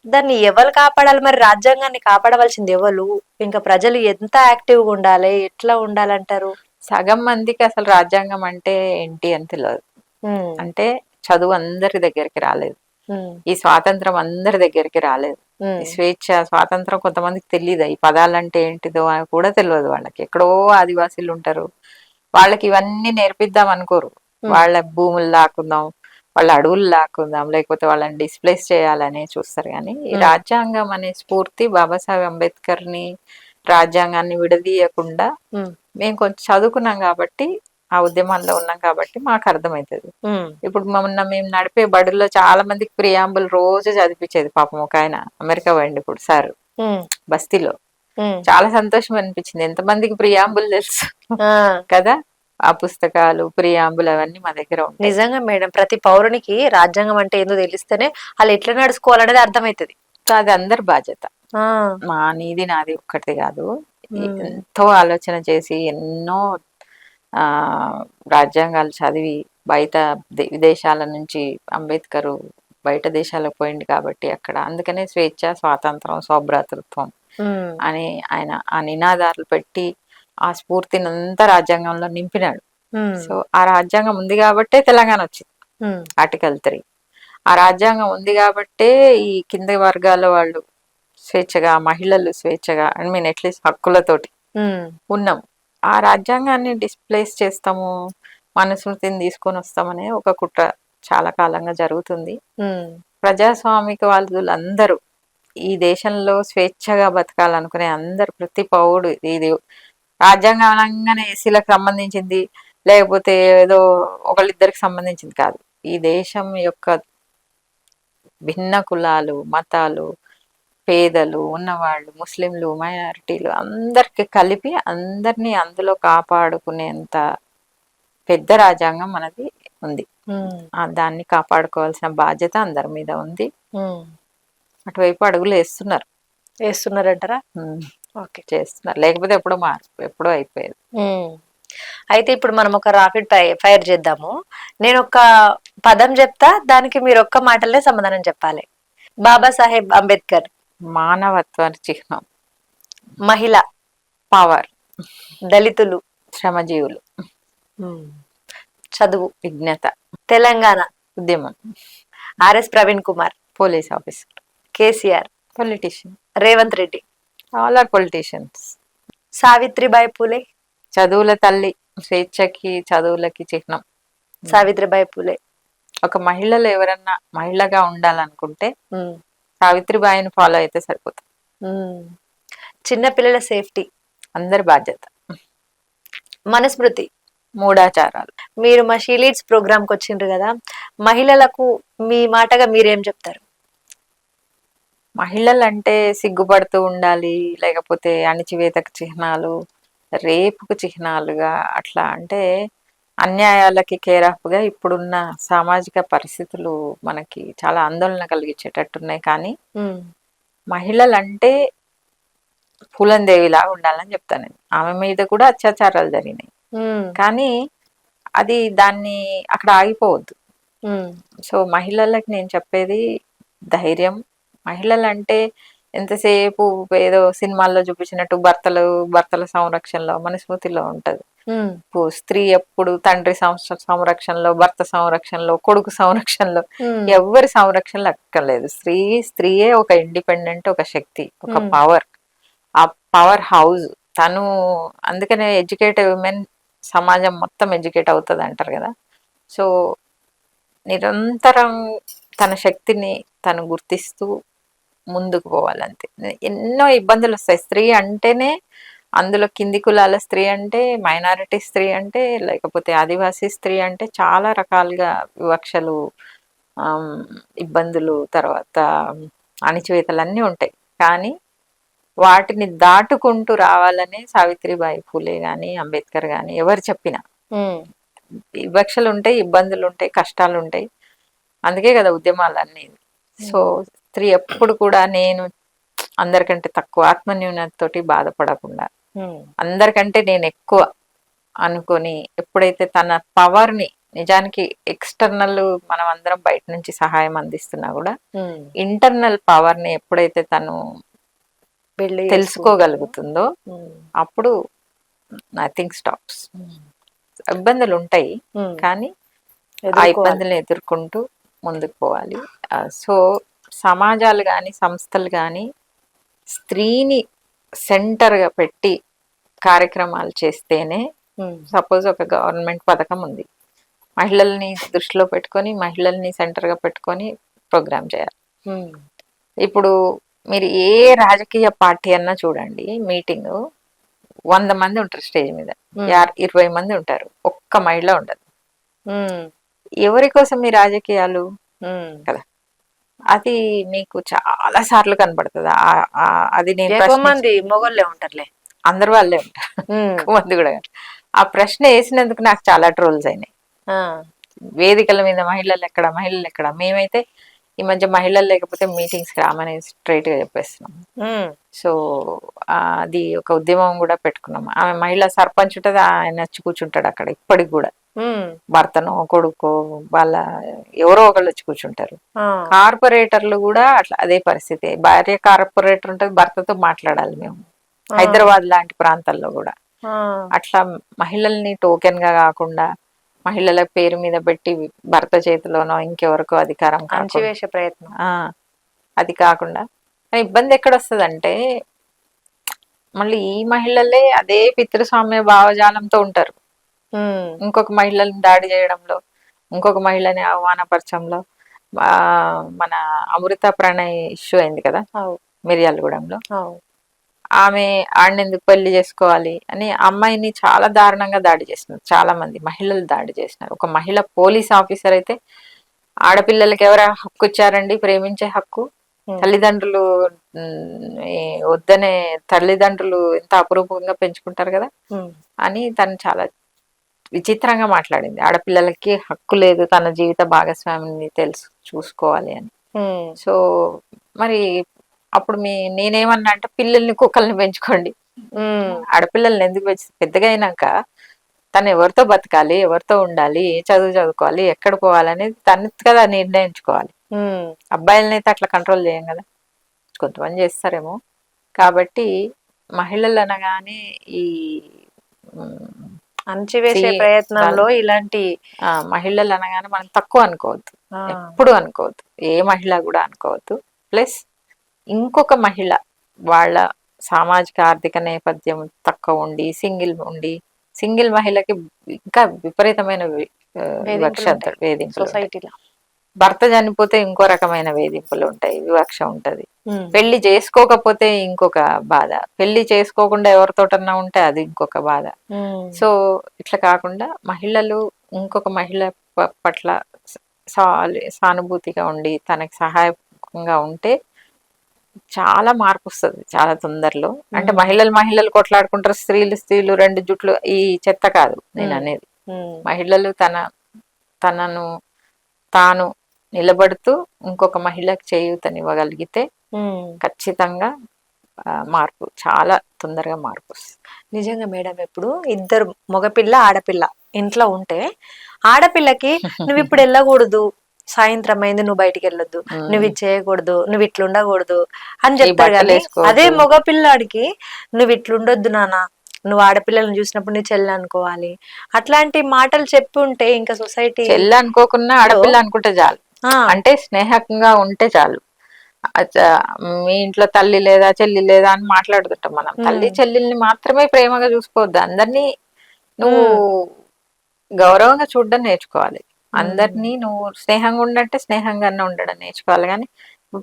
దాన్ని ఎవరు కాపాడాలి మరి? రాజ్యాంగాన్ని కాపాడవలసింది ఎవరు? ఇంకా ప్రజలు ఎంత యాక్టివ్గా ఉండాలి, ఎట్లా ఉండాలంటారు? సగం మందికి అసలు రాజ్యాంగం అంటే ఏంటి అని తెలియదు. ఉమ్, అంటే చదువు అందరి దగ్గరికి రాలేదు, ఉమ్, ఈ స్వాతంత్రం అందరి దగ్గరికి రాలేదు, ఉమ్, ఈ స్వేచ్ఛ స్వాతంత్రం కొంతమందికి తెలియదు, ఈ పదాలంటే ఏంటిదో అని కూడా తెలియదు వాళ్ళకి. ఎక్కడో ఆదివాసీలు ఉంటారు, వాళ్ళకి ఇవన్నీ నేర్పిద్దాం అనుకోరు. వాళ్ళ భూములు లాక్కుందాం, వాళ్ళ అడవులు లాక్కుందాం, లేకపోతే వాళ్ళని డిస్ప్లేస్ చేయాలని చూస్తారు. కానీ ఈ రాజ్యాంగం అనే స్ఫూర్తి బాబాసాహెబ్ అంబేద్కర్ ని రాజ్యాంగాన్ని విడదీయకుండా, ఉమ్, మేము కొంచెం చదువుకున్నాం కాబట్టి, ఆ ఉద్యమాల్లో ఉన్నాం కాబట్టి మాకు అర్థమవుతుంది. ఉమ్, ఇప్పుడు మొన్న మేము నడిపే బడుల్లో చాలా మందికి ప్రియాంబుల్ రోజు చదివించేది. పాపం ఒక ఆయన అమెరికా పోయిండు ఇప్పుడు సార్, ఉమ్, బస్తీలో. ఉమ్. చాలా సంతోషం అనిపించింది, ఎంతమందికి ప్రియాంబుల్ తెలుసు ఆ, కదా. ఆ పుస్తకాలు ప్రియాంబుల్ అవన్నీ మా దగ్గర ఉంటాయి. నిజంగా మేడం, ప్రతి పౌరునికి రాజ్యాంగం అంటే ఏందో తెలిస్తేనే వాళ్ళు ఎట్లా నడుచుకోవాలనేది అర్థమవుతుంది. సో అది అందరి బాధ్యత, ఆ, మా నీది నాది ఒక్కటి కాదు. ఉమ్, ఎంతో ఆలోచన చేసి ఎన్నో ఆ రాజ్యాంగాలు చదివి బయట విదేశాల నుంచి అంబేద్కర్ బయట దేశాలకు పోయింది కాబట్టి అక్కడ, అందుకనే స్వేచ్ఛ స్వాతంత్రం సౌభ్రాతృత్వం ఉమ్, అని ఆయన ఆ నినాదాలు పెట్టి ఆ స్ఫూర్తిని అంతా రాజ్యాంగంలో నింపినాడు. ఉమ్, సో ఆ రాజ్యాంగం ఉంది కాబట్టే తెలంగాణ వచ్చింది, ఉమ్, ఆర్టికల్ 3. ఆ రాజ్యాంగం ఉంది కాబట్టే ఈ కింది వర్గాల వాళ్ళు స్వేచ్ఛగా, మహిళలు స్వేచ్ఛగా, ఐ మీన్ అట్లీస్ట్ హక్కులతోటి ఉమ్, ఉన్నాం. ఆ రాజ్యాంగాన్ని డిస్ప్లేస్ చేస్తాము, మనుస్మృతిని తీసుకొని వస్తామనే ఒక కుట్ర చాలా కాలంగా జరుగుతుంది. ఉమ్, ప్రజాస్వామిక వాళ్ళందరూ ఈ దేశంలో స్వేచ్ఛగా బతకాలనుకునే అందరు, ప్రతి పౌరుడు, ఇది రాజ్యాంగం అనగానే ఎస్సీలకు సంబంధించింది లేకపోతే ఏదో ఒకళ్ళిద్దరికి సంబంధించింది కాదు. ఈ దేశం యొక్క భిన్న కులాలు, మతాలు, పేదలు, ఉన్నవాళ్ళు, ముస్లింలు, మైనారిటీలు అందరికి కలిపి అందరినీ అందులో కాపాడుకునేంత పెద్ద రాజ్యాంగం మనది ఉంది. ఉమ్, దాన్ని కాపాడుకోవాల్సిన బాధ్యత అందరి మీద ఉంది. ఉమ్. అటువైపు అడుగులు వేస్తున్నారు, వేస్తున్నారంటారా? ఓకే. చేస్తున్నారు, లేకపోతే ఎప్పుడో అయిపోయేది. అయితే ఇప్పుడు మనం ఒక రాపిడ్ ఫైర్ చేద్దాము. నేను ఒక పదం చెప్తా, దానికి మీరు ఒక్క మాటలనే సమాధానం చెప్పాలి. బాబాసాహెబ్ అంబేద్కర్. మానవత్వ చిహ్నం. మహిళ. పవర్. దళితులు. శ్రమజీవులు. చదువు. విజ్ఞత. తెలంగాణ. ఉద్యమం. RS Praveen Kumar. Police officer. KCR. Politician. Revanth Reddy. All are politicians. Savitribai Phule. చదువుల తల్లి, స్వేచ్ఛకి చదువులకి చిహ్నం సావిత్రిబాయి పూలే. ఒక మహిళలు ఎవరన్నా మహిళగా ఉండాలనుకుంటే సావిత్రిబాయిని ఫాలో అయితే సరిపోతుంది. చిన్నపిల్లల సేఫ్టీ అందరి బాధ్యత. మనుస్మృతి. మూఢాచారాలు. మీరు మా షీ లీడ్స్ ప్రోగ్రామ్ కి వచ్చిండ్రు కదా, మహిళలకు మీ మాటగా మీరేం చెప్తారు? మహిళలు అంటే సిగ్గుపడుతూ ఉండాలి, లేకపోతే అణిచివేతకు చిహ్నాలు, రేపుకు చిహ్నాలుగా, అట్లా అంటే అన్యాయాలకి కేరాఫ్గా ఇప్పుడున్న సామాజిక పరిస్థితులు మనకి చాలా ఆందోళన కలిగించేటట్టున్నాయి. కానీ మహిళలంటే పూలందేవిలాగా ఉండాలని చెప్తాను నేను. ఆమె మీద కూడా అత్యాచారాలు జరిగినాయి, కానీ అది దాన్ని అక్కడ ఆగిపోవద్దు. సో మహిళలకు నేను చెప్పేది ధైర్యం. మహిళలంటే ఎంతసేపు ఏదో సినిమాల్లో చూపించినట్టు భర్తల సంరక్షణలో మనుస్మృతిలో ఉంటది. స్త్రీ ఎప్పుడు తండ్రి సంరక్షణలో, భర్త సంరక్షణలో, కొడుకు సంరక్షణలో, ఎవరి సంరక్షణలో అక్కర్లేదు. స్త్రీయే ఒక ఇండిపెండెంట్, ఒక శక్తి, ఒక పవర్, ఆ పవర్ హౌస్ తను. అందుకనే ఎడ్యుకేటెడ్ విమెన్ సమాజం మొత్తం ఎడ్యుకేట్ అవుతుంది అంటారు కదా. సో నిరంతరం తన శక్తిని తను గుర్తిస్తూ ముందుకు పోవాలంతే. ఎన్నో ఇబ్బందులు వస్తాయి. స్త్రీ అంటేనే అందులో కింది కులాల స్త్రీ అంటే, మైనారిటీ స్త్రీ అంటే, లేకపోతే ఆదివాసీ స్త్రీ అంటే చాలా రకాలుగా వివక్షలు, ఆమ్, ఇబ్బందులు, తర్వాత అణిచివేతలు అన్నీ ఉంటాయి. కానీ వాటిని దాటుకుంటూ రావాలని సావిత్రిబాయి ఫూలే గాని, అంబేద్కర్ గాని ఎవరు చెప్పినా, వివక్షలు ఉంటాయి, ఇబ్బందులు ఉంటాయి, కష్టాలు ఉంటాయి. అందుకే కదా ఉద్యమాలు అన్నీ. సో స్త్రీ ఎప్పుడు కూడా నేను అందరికంటే తక్కువ, ఆత్మన్యూనతతోటి బాధపడకుండా, అందరికంటే నేను ఎక్కువ అనుకొని, ఎప్పుడైతే తన పవర్ ని, నిజానికి ఎక్స్టర్నల్ మనం అందరం బయట నుంచి సహాయం అందిస్తున్నా కూడా ఇంటర్నల్ పవర్ ని ఎప్పుడైతే తను తెలుసుకోగలుగుతుందో అప్పుడు నథింగ్ స్టాప్స్. ఇబ్బందులు ఉంటాయి కానీ ఆ ఇబ్బందులను ఎదుర్కొంటూ ముందుకు పోవాలి. సో సమాజాలు కానీ, సంస్థలు కానీ స్త్రీని సెంటర్గా పెట్టి కార్యక్రమాలు చేస్తేనే, సపోజ్ ఒక గవర్నమెంట్ పథకం ఉంది, మహిళల్ని దృష్టిలో పెట్టుకొని, మహిళల్ని సెంటర్గా పెట్టుకొని ప్రోగ్రామ్ చేయాలి. ఇప్పుడు మీరు ఏ రాజకీయ పార్టీ అన్నా చూడండి, మీటింగ్ 100 మంది ఉంటారు స్టేజ్ మీద, 20 మంది ఉంటారు, ఒక్క మహిళ ఉండదు. ఎవరి కోసం ఈ రాజకీయాలు కదా? అది మీకు చాలా సార్లు కనబడుతుంది. అది నేను మంది మొగోళ్ళే ఉంటారులే, అందరు వాళ్ళే ఉంటారు, మంది కూడా. ఆ ప్రశ్న వేసినందుకు నాకు చాలా ట్రోల్స్ అయినాయి. వేదికల మీద మహిళలు ఎక్కడ, మహిళలు ఎక్కడ. మేమైతే ఈ మధ్య మహిళలు లేకపోతే మీటింగ్స్ రామని స్ట్రైట్ గా చెప్పేస్తున్నాం. సో అది ఒక ఉద్యమం కూడా పెట్టుకున్నాం. ఆమె మహిళా సర్పంచ్ ఉంటుంది, ఆయన వచ్చి కూర్చుంటాడు అక్కడ ఇప్పటికి కూడా. భర్తనో కొడుకో వాళ్ళ ఎవరో ఒకళ్ళు వచ్చి కూర్చుంటారు. కార్పొరేటర్లు కూడా అట్లా అదే పరిస్థితి. భార్య కార్పొరేటర్ ఉంటుంది, భర్తతో మాట్లాడాలి మేము. హైదరాబాద్ లాంటి ప్రాంతాల్లో కూడా అట్లా మహిళల్ని టోకెన్ గా కాకుండా, మహిళల పేరు మీద పెట్టి భర్త చేతిలోనో ఇంకెవరికో అధికారం వేసే ప్రయత్నం, అది కాకుండా ఇబ్బంది ఎక్కడ వస్తుందంటే, మళ్ళీ ఈ మహిళలే అదే పితృస్వామ్య భావజాలంతో ఉంటారు. ఇంకొక మహిళని దాడి చేయడంలో, ఇంకొక మహిళని అవమానపరచంలో. మన అమృత ప్రణయ్ ఇష్యూ అయింది కదా మిర్యాలగూడెంలో. ఆమె ఆడినందుకు పెళ్లి చేసుకోవాలి అని అమ్మాయిని చాలా దారుణంగా దాడి చేసినారు. చాలా మంది మహిళలు దాడి చేసినారు. ఒక మహిళ పోలీస్ ఆఫీసర్ అయితే, ఆడపిల్లలకి ఎవరు హక్కు ఇచ్చారండి ప్రేమించే హక్కు? తల్లిదండ్రులు వద్దనే తల్లిదండ్రులు ఎంత అపురూపంగా పెంచుకుంటారు కదా అని తను చాలా విచిత్రంగా మాట్లాడింది. ఆడపిల్లలకి హక్కు లేదు, తన జీవిత భాగస్వామిని చూసుకోవాలి అని. సో మరి అప్పుడు నేనేమన్నా అంటే, పిల్లల్ని కుక్కల్ని పెంచుకోండి, ఆడపిల్లల్ని ఎందుకు పెద్దగా అయినాక తను ఎవరితో బతకాలి, ఎవరితో ఉండాలి, ఏ చదువు చదువుకోవాలి, ఎక్కడ పోవాలనేది తను కదా నిర్ణయించుకోవాలి. అబ్బాయిలని అయితే అట్లా కంట్రోల్ చేయం కదా, కొంతమంది చేస్తారేమో. కాబట్టి మహిళలు అనగానే ఈ అణచివేసే ప్రయత్నంలో ఇలాంటి మహిళలు అనగానే మనం తక్కువ అనుకోవద్దు, ఎప్పుడు అనుకోవద్దు, ఏ మహిళ కూడా అనుకోవద్దు. ప్లస్ ఇంకొక మహిళ వాళ్ళ సామాజిక ఆర్థిక నేపథ్యం తక్కువ ఉండి, సింగిల్ మహిళకి ఇంకా విపరీతమైన వేధింపులు. సొసైటీలో భర్త చనిపోతే ఇంకో రకమైన వేధింపులు ఉంటాయి, వివక్ష ఉంటది. పెళ్లి చేసుకోకపోతే ఇంకొక బాధ, పెళ్లి చేసుకోకుండా ఎవరితోటన్నా ఉంటే అది ఇంకొక బాధ. సో ఇట్లా కాకుండా మహిళలు ఇంకొక మహిళ పట్ల సానుభూతిగా ఉండి తనకి సహాయకంగా ఉంటే చాలా మార్పు వస్తుంది చాలా తొందరలో. అంటే మహిళలు కొట్లాడుకుంటారు, స్త్రీలు రెండు జుట్లు, ఈ చెత్త కాదు నేను అనేది. మహిళలు తనను తాను నిలబడుతూ ఇంకొక మహిళకు చేయూతనివ్వగలిగితే ఖచ్చితంగా మార్పు, చాలా తొందరగా మార్పు వస్తుంది. నిజంగా మేడం, ఇప్పుడు ఇద్దరు మగపిల్ల ఆడపిల్ల ఇంట్లో ఉంటే, ఆడపిల్లకి నువ్వు ఇప్పుడు వెళ్ళకూడదు, సాయంత్రం అయింది నువ్వు బయటికి వెళ్ళొద్దు, నువ్వు ఇది చేయకూడదు, నువ్వు ఇట్లా ఉండకూడదు అని చెప్తారు. కానీ అదే మగపిల్లాడికి నువ్వు ఇట్లుండొద్దు నాన్న, నువ్వు ఆడపిల్లలను చూసినప్పుడు నీ చెల్లి అనుకోవాలి, అట్లాంటి మాటలు చెప్పి ఉంటే ఇంకా సొసైటీ. చెల్లి అనుకోకుండా ఆడపిల్ల అనుకుంటే చాలు, అంటే స్నేహంగా ఉంటే చాలు. మీ ఇంట్లో తల్లి లేదా చెల్లి లేదా అని మాట్లాడుతుంటాం మనం. తల్లి చెల్లెల్ని మాత్రమే ప్రేమగా చూసుకోవద్దు, అందరినీ నువ్వు గౌరవంగా చూడడం నేర్చుకోవాలి. అందరినీ నువ్వు స్నేహంగా ఉండంటే స్నేహంగానే ఉండడం నేర్చుకోవాలి. కానీ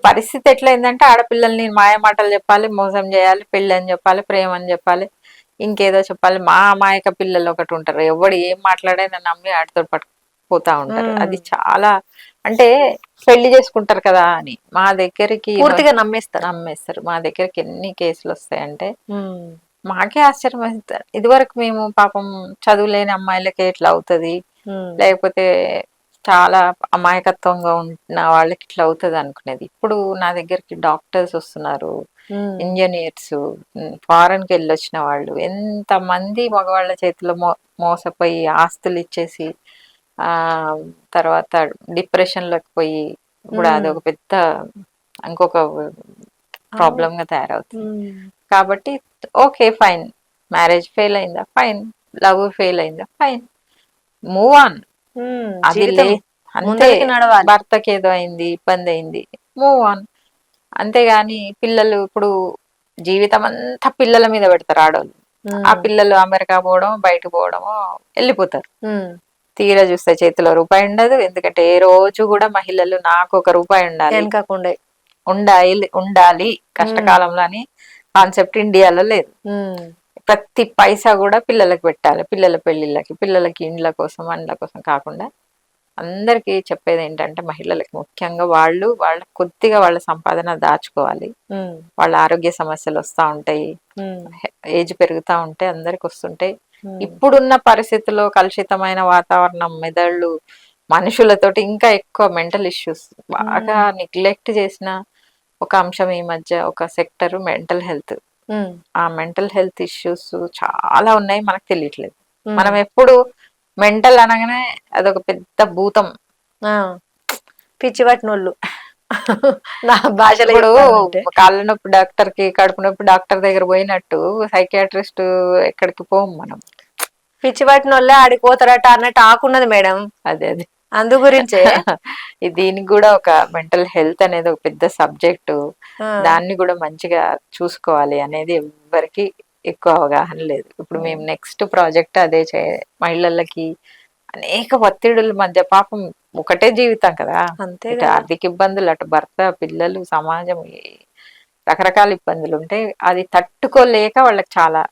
పరిస్థితి ఎట్లయిందంటే, ఆడపిల్లల్ని మాయ మాటలు చెప్పాలి, మోసం చేయాలి, పెళ్ళి అని చెప్పాలి, ప్రేమ అని చెప్పాలి, ఇంకేదో చెప్పాలి. మా అమాయక పిల్లలు ఒకటి ఉంటారు, ఎవడు ఏం మాట్లాడైనా నమ్మి ఆడితో పట్టుకుపోతా ఉంటారు. అది చాలా, అంటే పెళ్లి చేసుకుంటారు కదా అని మా దగ్గరికి పూర్తిగా నమ్మేస్తారు. నమ్మేస్తారు. మా దగ్గరికి ఎన్ని కేసులు వస్తాయంటే మాకే ఆశ్చర్యం వేస్తారు. ఇదివరకు మేము పాపం చదువులేని అమ్మాయిలకే ఇట్లా అవుతుంది, లేకపోతే చాలా అమాయకత్వంగా ఉన్న వాళ్ళకి ఇట్లా అవుతుంది అనుకునేది. ఇప్పుడు నా దగ్గరికి డాక్టర్స్ వస్తున్నారు, ఇంజనీర్స్, ఫారెన్ కి వెళ్ళొచ్చిన వాళ్ళు, ఎంత మంది మగవాళ్ళ చేతిలో మోసపోయి ఆస్తులు ఇచ్చేసి ఆ తర్వాత డిప్రెషన్ లోకి పోయి ఇప్పుడు అదొక పెద్ద ఇంకొక ప్రాబ్లం గా తయారవుతుంది. కాబట్టి ఓకే ఫైన్, మ్యారేజ్ ఫెయిల్ అయిందా ఫైన్, లవ్ ఫెయిల్ అయిందా ఫైన్, మూవ్ ఆన్. అది జీవితం అంతే, ముందరికి నడవాలి. భర్తకి ఏదో అయింది, ఇబ్బంది అయింది, మూవ్ ఆన్. అంతేగాని పిల్లలు ఇప్పుడు జీవితం అంతా పిల్లల మీద పెడతారు ఆడవాళ్ళు. ఆ పిల్లలు అమెరికా పోవడం, బయటకు పోవడమో వెళ్ళిపోతారు. తీరా చూస్తే చేతిలో రూపాయి ఉండదు. ఎందుకంటే ఏ రోజు కూడా మహిళలు నాకు ఒక రూపాయి ఉండాలి, వెనకకుండా ఉండాలి కష్టకాలంలో అని కాన్సెప్ట్ ఇండియాలో లేదు. ప్రతి పైసా కూడా పిల్లలకు పెట్టాలి, పిల్లల పెళ్లిళ్ళకి, పిల్లలకి ఇండ్ల కోసం అండ్ల కోసం కాకుండా అందరికి చెప్పేది ఏంటంటే మహిళలకి ముఖ్యంగా వాళ్ళ కొద్దిగా వాళ్ళ సంపాదన దాచుకోవాలి. వాళ్ళ ఆరోగ్య సమస్యలు వస్తా ఉంటాయి, ఏజ్ పెరుగుతా ఉంటే అందరికి వస్తుంటాయి. ఇప్పుడున్న పరిస్థితుల్లో కలుషితమైన వాతావరణం, మెదళ్ళు, మనుషులతోటి ఇంకా ఎక్కువ మెంటల్ ఇష్యూస్ బాగా నెగ్లెక్ట్ చేసిన ఒక అంశం ఈ మధ్య ఒక సెక్టర్ మెంటల్ హెల్త్. ఆ మెంటల్ హెల్త్ ఇష్యూస్ చాలా ఉన్నాయి, మనకు తెలియట్లేదు. మనం ఎప్పుడు మెంటల్ అనగానే అదొక పెద్ద భూతం, పిచ్చిపట్టినోళ్ళు. నా భాషలో ఇప్పుడు కాళ్ళ నొప్పి డాక్టర్ కి, కడుపు నొప్పి డాక్టర్ దగ్గర పోయినట్టు సైకియాట్రిస్ట్ ఎక్కడికి పోం మనం. పిచ్చి పట్టిన వాళ్ళే ఆడికి పోతారట అన్నట్టు ఆకున్నది మేడం. అదే అదే అందు గురించే దీనికి కూడా ఒక మెంటల్ హెల్త్ అనేది ఒక పెద్ద సబ్జెక్టు. దాన్ని కూడా మంచిగా చూసుకోవాలి అనేది ఎవ్వరికి ఎక్కువ అవగాహన లేదు. ఇప్పుడు మేము నెక్స్ట్ ప్రాజెక్ట్ అదే మహిళలకి అనేక ఒత్తిడుల మధ్య, పాపం ఒకటే జీవితం కదా, అంతే ఇటు ఆర్థిక ఇబ్బందులు, అటు భర్త, పిల్లలు, సమాజం, రకరకాల ఇబ్బందులు ఉంటాయి. అది తట్టుకోలేక వాళ్ళకి చాలా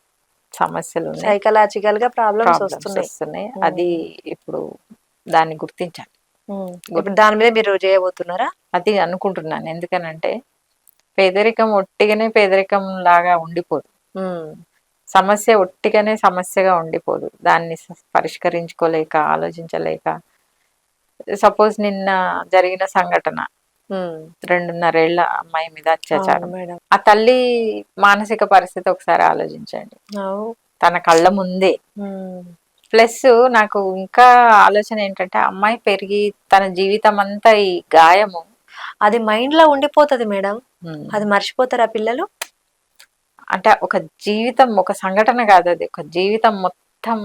సమస్యలు ఉన్నాయి, సైకలాజికల్ గా ప్రాబ్లమ్స్ వస్తున్నాయి. అది ఇప్పుడు దాన్ని గుర్తించాలి. ఇప్పుడు దాని మీద మీరు చేయబోతున్నారా? అది అనుకుంటున్నాను. ఎందుకనంటే పేదరికం ఒట్టిగానే పేదరికం లాగా ఉండిపోదు, సమస్య ఒట్టిగానే సమస్యగా ఉండిపోదు. దాన్ని పరిష్కరించుకోలేక, ఆలోచించలేక, సపోజ్ నిన్న జరిగిన సంఘటన, 2.5 ఏళ్ల అమ్మాయి మీద అత్యాచారం, ఆ తల్లి మానసిక పరిస్థితి ఒకసారి ఆలోచించండి, తన కళ్ళ ముందే. ప్లస్ నాకు ఇంకా ఆలోచన ఏంటంటే అమ్మాయి పెరిగి తన జీవితం అంతా ఈ గాయము అది మైండ్ లో ఉండిపోతుంది మేడం. అది మర్చిపోతారా పిల్లలు? అంటే ఒక జీవితం, ఒక సంఘటన కాదు, అది ఒక జీవితం మొత్తం.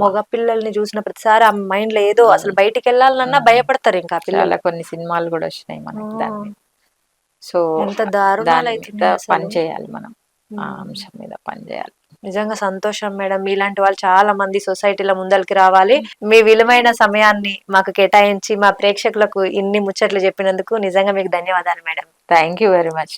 మగ పిల్లల్ని చూసిన ప్రతిసారి ఆ మైండ్ లో ఏదో అసలు బయటికి వెళ్ళాలన్నా భయపడతారు. ఇంకా పిల్లలు కొన్ని సినిమాలు కూడా వచ్చినాయి మనకి దాని మీద. సో ఎంత దారుణాలు పని చేయాలి మనం, ఆ అంశం మీద పని చేయాలి. నిజంగా సంతోషం మేడం. మీలాంటి వాళ్ళు చాలా మంది సొసైటీలో ముందరికి రావాలి. మీ విలువైన సమయాన్ని మాకు కేటాయించి మా ప్రేక్షకులకు ఇన్ని ముచ్చట్లు చెప్పినందుకు నిజంగా మీకు ధన్యవాదాలు madam. Thank you very much.